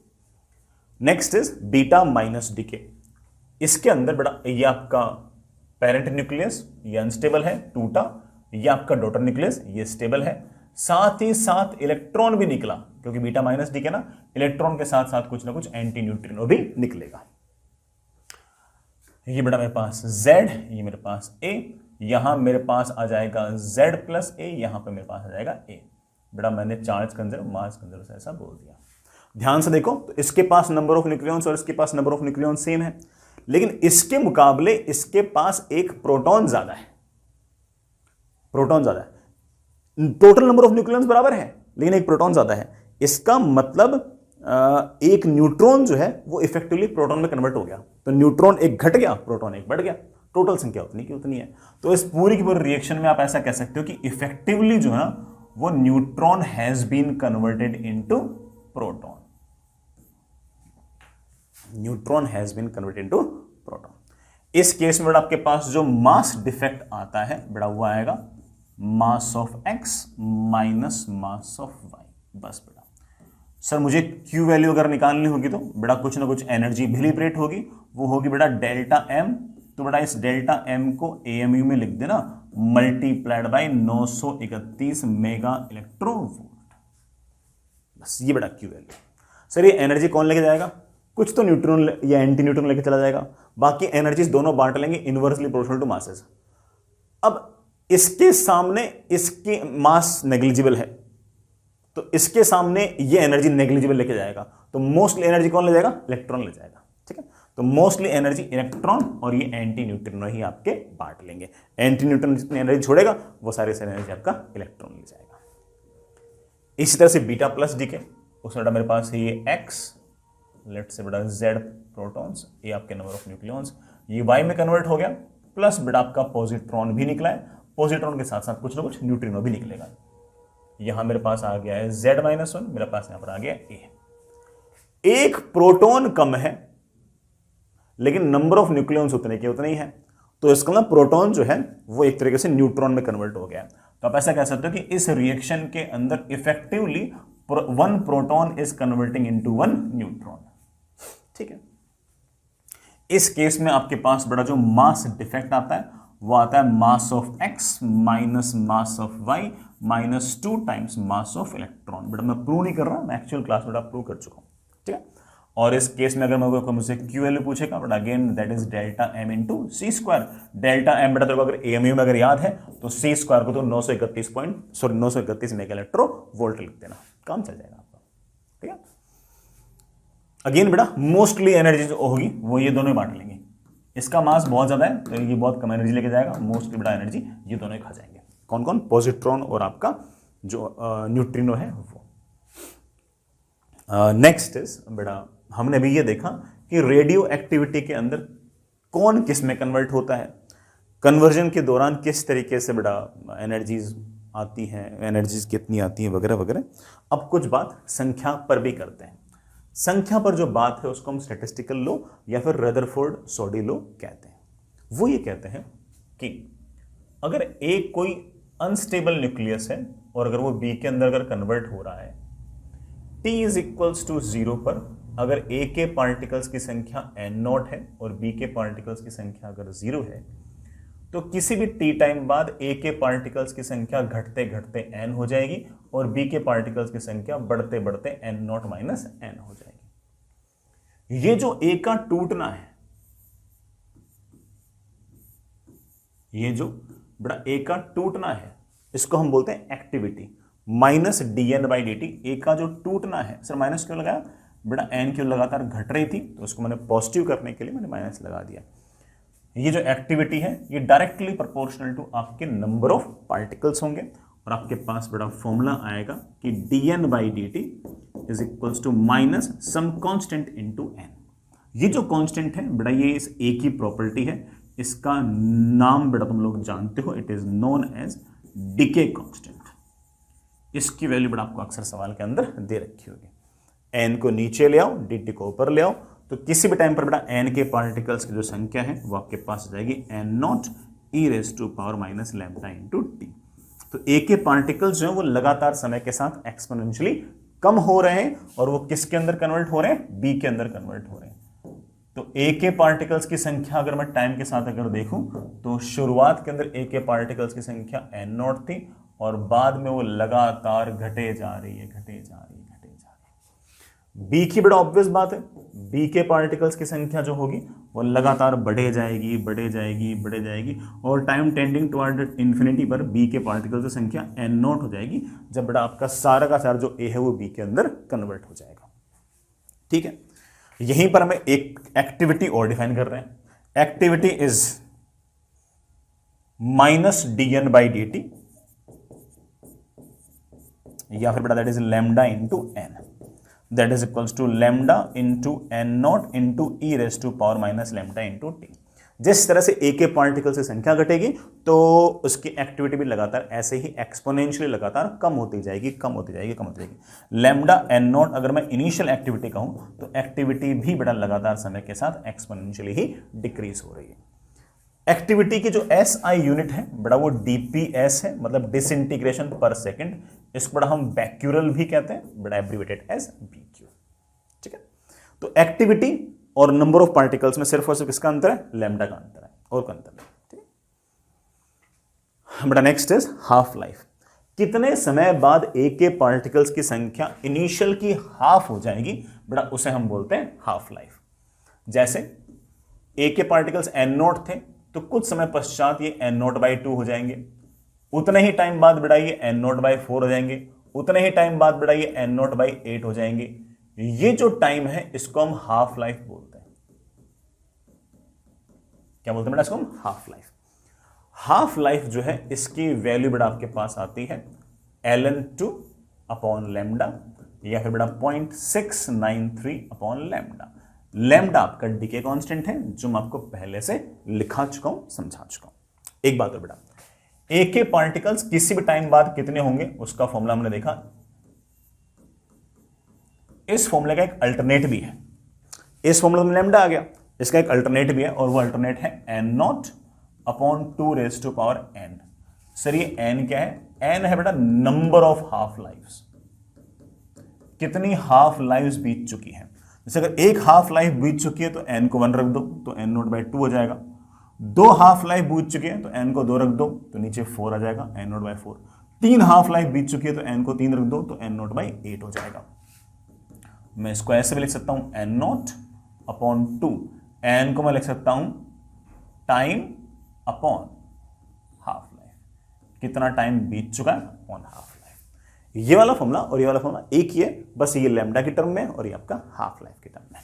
Next is beta minus decay. इसके अंदर बेटा ये आपका पेरेंट न्यूक्लियस ये अनस्टेबल है, टूटा। ये आपका डॉटर न्यूक्लियस ये स्टेबल है। साथ ही साथ इलेक्ट्रॉन भी निकला, क्योंकि बीटा माइनस डीके ना, इलेक्ट्रॉन के साथ साथ कुछ ना कुछ एंटी न्यूट्रिनो भी निकलेगा। ये बेटा मेरे पास Z, ये मेरे पास A, यहां मेरे पास आ जाएगा Z प्लस A, यहां पे मेरे पास आ जाएगा A। बेटा मैंने चार्ज कंजर्व मास कंजर्व से ऐसा बोल दिया। ध्यान से देखो, तो इसके पास नंबर ऑफ न्यूक्लियॉन्स और इसके पास नंबर ऑफ न्यूक्लियॉन्स सेम है, लेकिन इसके मुकाबले इसके पास एक प्रोटॉन ज्यादा है। प्रोटॉन ज्यादा है। टोटल नंबर ऑफ न्यूक्लियॉन्स बराबर है, लेकिन एक प्रोटॉन ज्यादा है। इसका मतलब एक न्यूट्रॉन जो है वो इफेक्टिवली प्रोटॉन में कन्वर्ट हो गया। तो न्यूट्रॉन एक घट गया, प्रोटॉन एक बढ़ गया। टोटल संख्या उतनी की उतनी है। तो इस पूरी की पूरी रिएक्शन में आप ऐसा कह सकते हो कि इफेक्टिवली जो है ना, वो neutron has been converted into proton. Neutron has been converted into proton. इस केस में आपके पास जो मास डिफेक्ट आता है बेटा वो आएगा mass of x minus mass of y। बस बेटा, सर मुझे Q वैल्यू अगर निकालनी होगी तो बेटा कुछ ना कुछ एनर्जी भी लिबरेट होगी, वो होगी बेटा डेल्टा m। तो बेटा इस डेल्टा m को AMU में लिख देना, मल्टीप्लाइड बाय 931 मेगा इलेक्ट्रोवोल्ट। बस ये बेटा Q वैल्यू। सर ये एनर्जी कौन लेके जाएगा? कुछ तो न्यूट्रॉन या एंटी न्यूट्रॉन लेके चला जाएगा, बाकी एनर्जीज दोनों बांट लेंगे इनवर्सली प्रोपोर्शनल टू मासेस। अब इसके सामने इसकी मास नेग्लिजिबल है, तो इसके सामने ये एनर्जी नेग्लिजिबल लेके जाएगा, तो मोस्टली एनर्जी कौन ले जाएगा? इलेक्ट्रॉन ले जाएगा, ठीक है। तो मोस्टली एनर्जी इलेक्ट्रॉन और ये एंटी न्यूट्रिनो ही आपके बांट लेंगे। एंटी न्यूट्रिनो जितनी एनर्जी छोड़ेगा वो सारे से एनर्जी आपका इलेक्ट्रॉन ले जाएगा। इसी तरह से बीटा प्लस डीके, उसमें बेटा मेरे पास है ये x, लेट से बेटा z प्रोटॉन्स, ये आपके नंबर ऑफ न्यूक्लियॉन्स, ये y में कन्वर्ट हो गया, प्लस बेटा आपका पॉजिट्रॉन भी निकला है। पॉजिट्रॉन के साथ साथ कुछ ना कुछ न्यूट्रिनो भी निकलेगा। यहां मेरे पास आ गया है Z-1, मेरे पास यहां पर आ गया A। एक प्रोटॉन कम है, लेकिन नंबर ऑफ न्यूक्लियॉन्स उतने के उतने ही है, तो इसका मतलब प्रोटॉन जो है वो एक तरीके से न्यूट्रॉन में कन्वर्ट हो गया। तो आप ऐसा कह सकते हो कि इस रिएक्शन के अंदर effectively one proton is converting into one neutron, ठीक है। इस केस में आपके पास बड़ा जो मास डिफेक्ट आता है वो आता है mass of x minus mass of y minus 2 times mass of electron. बेटा मैं प्रूव नहीं कर रहा, मैं एक्चुअल क्लास में प्रूव कर चुका हूं, ठीक है। और इस केस में अगर मैं मुझसे Q वैल्यू पूछेगा, but again that is delta m into C square. Delta m बेटा तेरे को अगर AMU में अगर याद है तो सी स्क्वायर को तो 931 मेगा इलेक्ट्रो वोल्ट लिख देना, काम चल जाएगा आपका, ठीक है। अगेन बेटा मोस्टली एनर्जी जो होगी वो ये दोनों बांट लेंगे, इसका मास बहुत ज़्यादा है तो ये बहुत कम एनर्जी लेके जाएगा, मोस्टली बड़ा एनर्जी ये दोनों ही खा जाएंगे। कौन कौन? पॉजिट्रॉन और आपका जो न्यूट्रिनो है वो। नेक्स्ट इज बेटा, हमने अभी ये देखा कि रेडियो एक्टिविटी के अंदर कौन किस में कन्वर्ट होता है, कन्वर्जन के दौरान किस तरीके से बेटा एनर्जीज आती हैं, एनर्जीज कितनी आती हैं वगैरह वगैरह। अब कुछ बात संख्या पर भी करते हैं। संख्या पर जो बात है उसको हम स्टैटिस्टिकल लॉ या फिर रदरफोर्ड सोडी लॉ कहते हैं। वो ये कहते हैं कि अगर एक कोई अनस्टेबल न्यूक्लियस है और अगर वो बी के अंदर अगर कन्वर्ट हो रहा है, t इज इक्वल्स टू 0 पर अगर a के पार्टिकल्स की संख्या n नॉट है और b के पार्टिकल्स की संख्या अगर 0 है, तो किसी भी t टाइम बाद a के पार्टिकल्स की संख्या घटते घटते n हो जाएगी और b के पार्टिकल्स की संख्या बढ़ते बढ़ते n नॉट माइनस n हो जाएगी। ये जो a का टूटना है, ये जो बड़ा a का टूटना है, इसको हम बोलते हैं एक्टिविटी माइनस dn/dt। a का जो टूटना है, सर माइनस क्यों लगाया बेटा? n क्यों लगातार घट रही थी तो उसको मैंने पॉजिटिव करने के लिए मैंने माइनस लगा दिया। ये जो एक्टिविटी है ये डायरेक्टली प्रोपोर्शनल टू आपके नंबर ऑफ पार्टिकल्स होंगे और आपके पास बड़ा फॉर्मूला आएगा कि dn/dt is equals to minus some constant into n। ये जो कांस्टेंट है बेटा ये इस a की प्रॉपर्टी है, इसका नाम बेटा तुम लोग जानते हो, it is known as decay constant. इसकी वैल्यू बेटा आपको अक्सर सवाल के अंदर दे रखी होगी। n को नीचे ले आओ, dt को ऊपर ले आओ, तो किसी भी टाइम पर बेटा n के पार्टिकल्स की जो संख्या है वो आपके पास आ जाएगी n nought e raise to power minus lambda into T. तो a के पार्टिकल्स जो है वो लगातार समय के साथ एक्सपोनेंशियली कम हो रहे हैं और वो किसके अंदर कन्वर्ट हो रहे हैं? b के अंदर कन्वर्ट हो रहे हैं। तो a के पार्टिकल्स की संख्या अगर मैं टाइम के साथ अगर देखूं तो शुरुआत के अंदर a के पार्टिकल्स की संख्या n नॉट थी और बाद में वो लगातार घटे जा रही है, घटे जा रही है, घटे जा रही है। b की बड़ा ऑब्वियस बात है, b के पार्टिकल्स की संख्या जो होगी वो लगातार बढ़े जाएगी, बढ़े जाएगी, बढ़े जाएगी और टाइम टेंडिंग टुवर्ड इंफिनिटी पर b के पार्टिकल्स की संख्या n नॉट हो जाएगी जब बड़ा आपका सारा का सारा जो a है वो b के अंदर कन्वर्ट हो जाएगा। ठीक है, यहीं पर हमें एक एक्टिविटी और डिफाइन कर रहे हैं। एक्टिविटी इज माइनस dn/dt या फिर बेटा that is lambda into n, that is equals to lambda into n nought into e raise to power minus lambda into T. जिस तरह से a के पार्टिकल की संख्या घटेगी तो उसकी एक्टिविटी भी लगातार ऐसे ही एक्सपोनेंशियली लगातार कम होती जाएगी, कम होती जाएगी, कम होती जाएगी। लैम्डा n नॉट अगर मैं इनिशियल एक्टिविटी कहूं तो एक्टिविटी भी बड़ा लगातार समय के साथ एक्सपोनेंशियली ही डिक्रीज हो रही है। एक्टिविटी की जो SI यूनिट है बड़ा वो DPS है, मतलब डिसइंटीग्रेशन पर सेकंड। इसको बड़ा हम बैक्यूरल भी कहते हैं, बड़ा एब्रिवेटेड एज BQ। ठीक है, तो एक्टिविटी और नंबर ऑफ पार्टिकल्स में सिर्फ और सिर्फ किसका अंतर है? लैम्डा का अंतर है, और का अंतर नहीं। ठीक है, बड़ा नेक्स्ट इज हाफ लाइफ। कितने समय बाद a के पार्टिकल्स की संख्या इनिशियल की हाफ हो जाएगी बड़ा उसे हम बोलते हैं हाफ लाइफ। जैसे a के पार्टिकल्स n नॉट थे तो कुछ समय पश्चात ये n नॉट बाई 2 हो जाएंगे, उतने ही टाइम बाद बेटा ये n नॉट बाई 4 हो जाएंगे, उतने ही टाइम बाद बेटा ये n नॉट बाई 8 हो जाएंगे। ये जो टाइम है इसको हम हाफ लाइफ बोलते हैं। क्या बोलते हैं बेटा? इसको हम हाफ लाइफ। हाफ लाइफ जो है इसकी वैल्यू बेटा आपके पास आती है ln2 अपॉन लैम्डा या फिर बेटा 0.693 अपॉन लैम्डा। लैम्डा आपका डीके कांस्टेंट है जो मैं आपको पहले से लिखा चुका हूं, समझा चुका हूं। एक बात और बेटा, ए के पार्टिकल्स किसी भी टाइम बाद कितने होंगे उसका फॉर्मूला हमने देखा। इस फॉर्मूले का एक अल्टरनेट भी है। इस फॉर्मूले में लैम्डा आ गया, इसका एक अल्टरनेट भी है और वो अल्टरनेट है n nought upon 2 raise to power n। Sir ये n क्या है? n है बेटा नंबर ऑफ हाफ लाइफ्स, कितनी हाफ लाइफ्स बीत चुकी हैं। जैसे अगर एक हाफ लाइफ बीत चुकी है तो n को 1 रख दो तो n नॉट बाई 2 हो जाएगा। 2 हाफ लाइफ बीत चुकी है तो n को 2 रख दो तो नीचे 4 आ जाएगा, n not by 4। 3 half life बीत चुकी है तो n को 3 रख दो तो n नॉट बाई 8 हो जाएगा। मैं इसको ऐसे भी लिख सकता हूं n नॉट अपॉन 2, n को मैं लिख सकता हूं टाइम अपॉन हाफ लाइफ, कितना टाइम बीत चुका है अपॉन हाफ लाइफ। ये वाला फॉर्मूला और ये वाला फॉर्मूला एक ही है, बस ये लैम्डा की टर्म में और ये आपका हाफ लाइफ की टर्म में।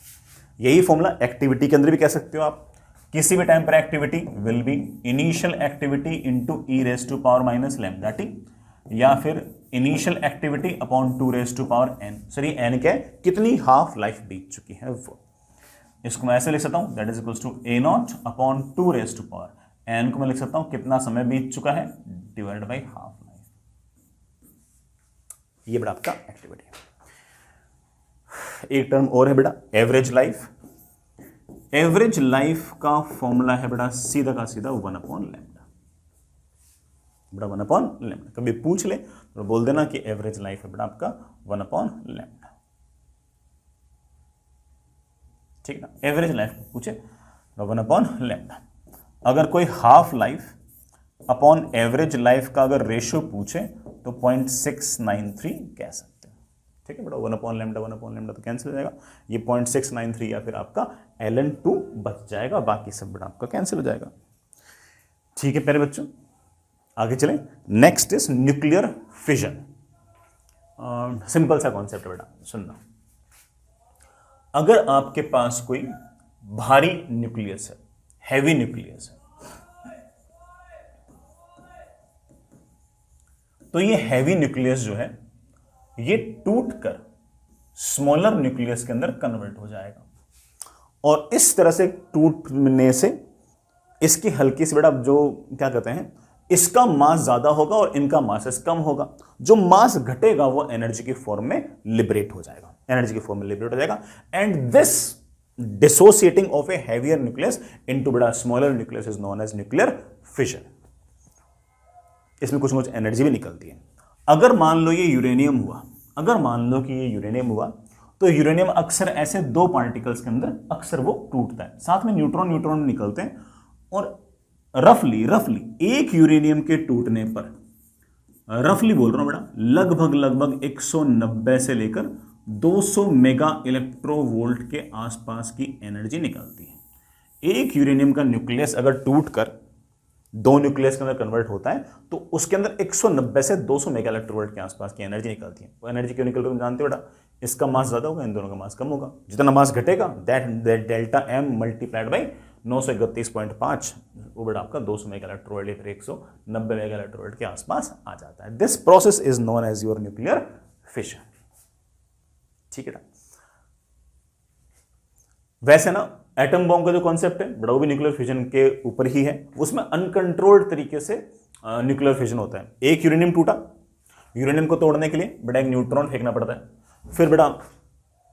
यही फॉर्मूला एक्टिविटी के अंदर भी कह सकते हो आप, किसी भी टाइम पर activity will be initial activity into E raise to power minus lambda T, या फिर initial activity upon 2 raise to power N. Sir ये एन क्या है, कितनी हाफ लाइफ बीत चुकी है वो। इसको मैं ऐसे लिख सकता हूं, that is equals to A nought upon 2 raise to power N को मैं लिख सकता हूं कितना समय बीत चुका है डिवाइड बाई हाफ लाइफ। ये बड़ा आपका एक्टिविटी है। एक टर्म और है बेटा एवरेज लाइफ। एवरेज लाइफ का फॉर्मूला है बेटा सीधा का सीधा 1 अपॉन लैम्डा, बेटा 1 अपॉन लैम्डा। कभी पूछ ले तो बोल देना कि एवरेज लाइफ है बेटा आपका 1 अपॉन लैम्डा, ठीक है ना। एवरेज लाइफ पूछे तो 1 अपॉन लैम्डा। अगर कोई half life upon average life का अगर रेशियो पूछे तो 0.693 कह सकते हैं, ठीक है बेटा। 1 अपॉन लैम्डा तो कैंसिल हो जाएगा, ये 0.693 या फिर आपका ln2 बच जाएगा, बाकी सब बेटा आपका कैंसिल हो जाएगा, ठीक है प्यारे बच्चों। आगे चलें, next is nuclear fission. Simple सा कॉन्सेप्ट है बेटा, सुनना। अगर आपके पास कोई भारी न्यूक्लियस है, हैवी न्यूक्लियस है, तो ये हैवी न्यूक्लियस जो है ये टूटकर स्मॉलर न्यूक्लियस के अंदर कन्वर्ट हो जाएगा, और इस तरह से टूटने से इसकी हल्की सी बेटा जो क्या कहते हैं, इसका मास ज्यादा होगा और इनका मास कम होगा। जो मास घटेगा वो एनर्जी की फॉर्म में लिबरेट हो जाएगा, and this dissociating of a heavier nucleus into बेटा smaller nucleus is known as nuclear fission. इसमें कुछ कुछ एनर्जी भी निकलती है। अगर मान लो ये यूरेनियम हुआ, तो यूरेनियम अक्सर ऐसे दो पार्टिकल्स के अंदर अक्सर वो टूटता है, साथ में न्यूट्रॉन निकलते हैं, और रफली एक यूरेनियम के टूटने पर, रफली बोल रहा हूं बेटा, लगभग 190 से लेकर 200 मेगा इलेक्ट्रोवोल्ट के आसपास की एनर्जी निकलती है। एक यूरेनियम का न्यूक्लियस अगर टूटकर दो न्यूक्लियस के अंदर कन्वर्ट होता है तो उसके अंदर 190 से 200 मेगा इलेक्ट्रोवोल्ट के आसपास की एनर्जी निकलती है। वो एनर्जी क्यों निकल रही है जानते हो बेटा, इसका मास ज्यादा होगा, इन दोनों का मास कम होगा। जितना मास घटेगा that delta M multiplied by 931.5, वो बेटा आपका 200 मेगा इलेक्ट्रोवोल्ट या फिर 190 मेगा इलेक्ट्रोवोल्ट के आसपास आ जाता है। This process is known as your nuclear fission, ठीक है ना। वैसे ना एटम बॉम्ब का जो कॉन्सेप्ट है बेटा वो भी न्यूक्लियर फिजन के ऊपर ही है। उसमें अनकंट्रोल्ड तरीके से न्यूक्लियर फिजन होता है। एक यूरेनियम टूटा, यूरेनियम को तोड़ने के लिए बेटा एक न्यूट्रॉन फेंकना पड़ता है। फिर बेटा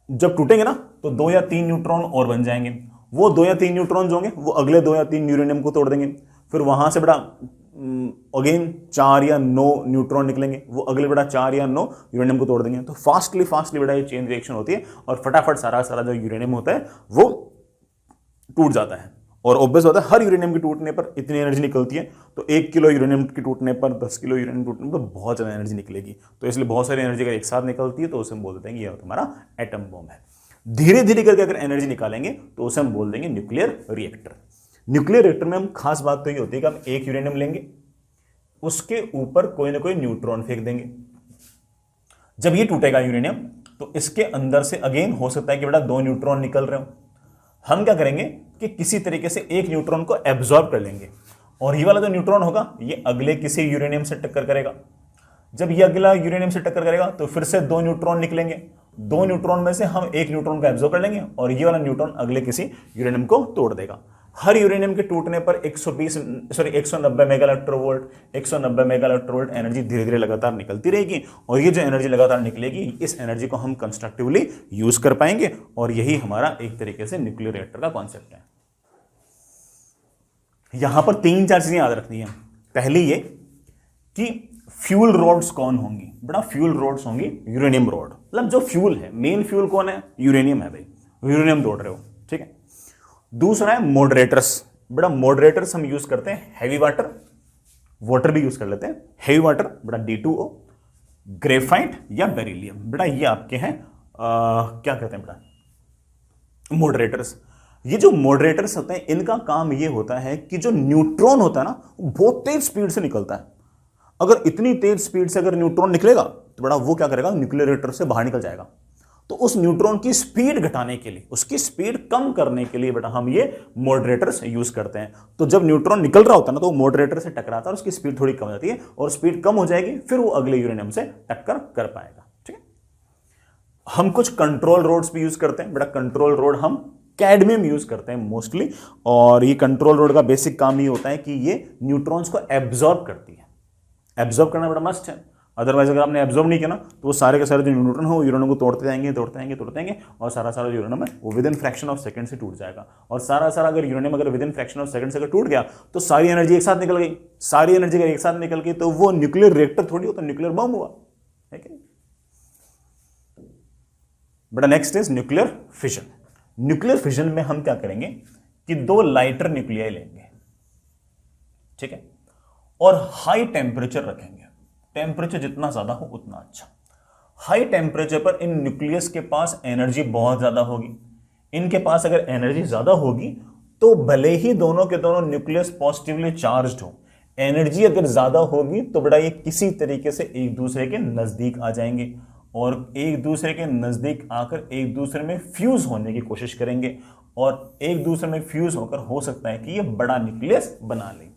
जब टूटेंगे ना तो 2 या 3 न्यूट्रॉन और बन जाएंगे। वो 2 या 3 न्यूट्रॉन जो होंगे वो अगले 2 या 3 यूरेनियम को तोड़ देंगे। फिर वहां से बेटा अगेन 4 या 9 न्यूट्रॉन निकलेंगे, वो अगले बेटा 4 या 9 यूरेनियम को तोड़ देंगे। तो फास्टली बेटा ये चेन रिएक्शन होती है और फटाफट सारा जो यूरेनियम होता है वो टूट जाता है। और ऑब्वियस होता है हर यूरेनियम के टूटने पर इतनी एनर्जी निकलती है, तो 1 किलो यूरेनियम के टूटने पर 10 किलो यूरेनियम टूटने पर बहुत ज़्यादा एनर्जी निकलेगी। तो इसलिए बहुत सारी एनर्जी अगर एक साथ निकलती है तो उसे हम बोल देते हैं कि यह तुम्हारा एटम बॉम्ब है। धीरे धीरे करके अगर एनर्जी निकालेंगे तो उसे हम बोल देंगे न्यूक्लियर रिएक्टर। न्यूक्लियर रिएक्टर में हम खास बात तो ये होती है कि हम एक यूरेनियम लेंगे, उसके ऊपर कोई ना कोई न्यूट्रॉन फेंक देंगे। जब ये टूटेगा यूरेनियम तो इसके अंदर से अगेन हो सकता है कि बेटा 2 न्यूट्रॉन निकल रहे हो। हम क्या करेंगे कि किसी तरीके से एक न्यूट्रॉन को एब्जॉर्ब कर लेंगे, और ये वाला जो न्यूट्रॉन होगा ये अगले किसी यूरेनियम से टक्कर करेगा। जब ये अगला यूरेनियम से टक्कर करेगा तो फिर से 2 न्यूट्रॉन निकलेंगे। 2 न्यूट्रॉन में से हम एक न्यूट्रॉन को एब्जॉर्ब कर लेंगे और ये वाला न्यूट्रॉन अगले किसी यूरेनियम को तोड़ देगा। हर यूरेनियम के टूटने पर 190 मेगा इलेक्ट्रोवोल्ट एनर्जी धीरे धीरे लगातार निकलती रहेगी, और ये जो एनर्जी लगातार निकलेगी इस एनर्जी को हम कंस्ट्रक्टिवली यूज कर पाएंगे, और यही हमारा एक तरीके से न्यूक्लियर रिएक्टर का कॉन्सेप्ट है। यहां पर 3-4 चीजें याद रखनी है। पहली ये कि फ्यूल रोड्स कौन होंगी बेटा, फ्यूल रोड्स होंगी यूरेनियम रोड, मतलब जो फ्यूल है, मेन फ्यूल कौन है, यूरेनियम है भाई, यूरेनियम तोड़ रहे हो, ठीक है। दूसरा है मॉडरेटर्स। बेटा मॉडरेटर्स हम यूज करते हैं हैवी वाटर भी यूज कर लेते हैं। हैवी वाटर बेटा D2O, ग्रेफाइट या बेरिलियम, बेटा ये आपके हैं क्या कहते हैं बेटा, मॉडरेटर्स। ये जो मॉडरेटर्स होते हैं इनका काम ये होता है कि जो न्यूट्रॉन होता है ना वो बहुत तेज स्पीड से निकलता है। अगर इतनी तेज स्पीड से अगर न्यूट्रॉन निकलेगा तो बेटा वो क्या करेगा, न्यूक्लियर रिएक्टर से बाहर निकल जाएगा। तो उस न्यूट्रॉन की स्पीड घटाने के लिए, उसकी स्पीड कम करने के लिए बेटा हम ये मॉडरेटर्स यूज करते हैं। तो जब न्यूट्रॉन निकल रहा होता है ना, तो वो मॉडरेटर से टकराता है और उसकी स्पीड थोड़ी कम हो जाती है, और स्पीड कम हो जाएगी, फिर वो अगले यूरेनियम से टक्कर कर पाएगा। ठीक है, हम कुछ कंट्रोल रोड्स भी यूज करते हैं बेटा। कंट्रोल रोड हम कैडमियम यूज करते हैं मोस्टली, और ये कंट्रोल रोड का बेसिक काम ये होता है कि ये न्यूट्रॉन्स को एब्जॉर्ब करती है। एब्जॉर्ब करना बड़ा मस्ट है, अदरवाइज अगर आपने एब्जॉर्ब नहीं किया ना, तो वो सारे के सारे जो न्यूट्रॉन हो यूरेनियम को तोड़ते जाएंगे, और सारा यूरेनियम है वो with in fraction of second से टूट जाएगा। और सारा अगर यूरेनियम अगर with in fraction of second से अगर टूट गया, तो सारी एनर्जी एक साथ निकल गई। सारी एनर्जी अगर एक साथ निकल गई तो वो न्यूक्लियर रिएक्टर थोड़ी होता, न्यूक्लियर बम हुआ है कि नहीं। बेटा next is nuclear fission. Nuclear fission में हम क्या करेंगे कि दो लाइटर न्यूक्लियाई लेंगे, ठीक है, और हाई टेम्परेचर रखेंगे। टेम्परेचर जितना ज्यादा हो उतना अच्छा। हाई टेम्परेचर पर इन न्यूक्लियस के पास एनर्जी बहुत ज्यादा होगी। इनके पास अगर एनर्जी ज्यादा होगी तो भले ही दोनों के दोनों न्यूक्लियस पॉजिटिवली चार्ज्ड हो, एनर्जी अगर ज्यादा होगी तो बेटा ये किसी तरीके से एक दूसरे के नजदीक आ जाएंगे, और एक दूसरे के नजदीक आकर एक दूसरे में फ्यूज होने की कोशिश करेंगे, और एक दूसरे में फ्यूज होकर हो सकता है कि ये बड़ा न्यूक्लियस बना ले।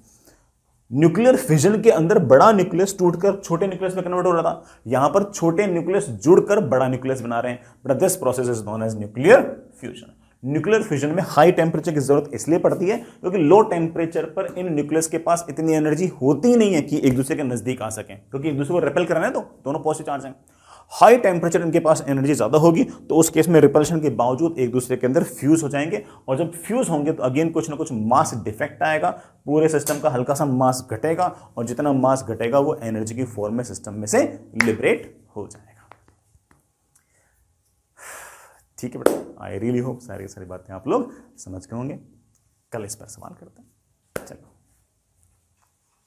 न्यूक्लियर फिजन के अंदर बड़ा न्यूक्लियस टूटकर छोटे न्यूक्लियस में कन्वर्ट हो रहा था, यहां पर छोटे न्यूक्लियस जुड़कर बड़ा न्यूक्लियस बना रहे हैं। But this process is known as nuclear fusion. Nuclear fusion में हाई टेम्परेचर की जरूरत इसलिए पड़ती है क्योंकि लो टेम्परेचर पर इन न्यूक्लियस के पास इतनी एनर्जी होती नहीं है कि एक दूसरे के नजदीक आ सकें, क्योंकि एक दूसरे को रिपेल करना है तो दोनों पॉजिटिव चार्ज हैं। हाई टेम्परेचर इनके पास एनर्जी ज्यादा होगी, तो उस केस में रिपल्शन के बावजूद एक दूसरे के अंदर फ्यूज हो जाएंगे, और जब फ्यूज होंगे तो अगेन कुछ ना कुछ मास डिफेक्ट आएगा, पूरे सिस्टम का हल्का सा मास घटेगा, और जितना मास घटेगा वो एनर्जी की फॉर्म में सिस्टम में से लिबरेट हो जाएगा। ठीक है बेटा, आई रियली होप सारी बातें आप लोग समझ गए होंगे। कल इस पर सवाल करते हैं। चलो।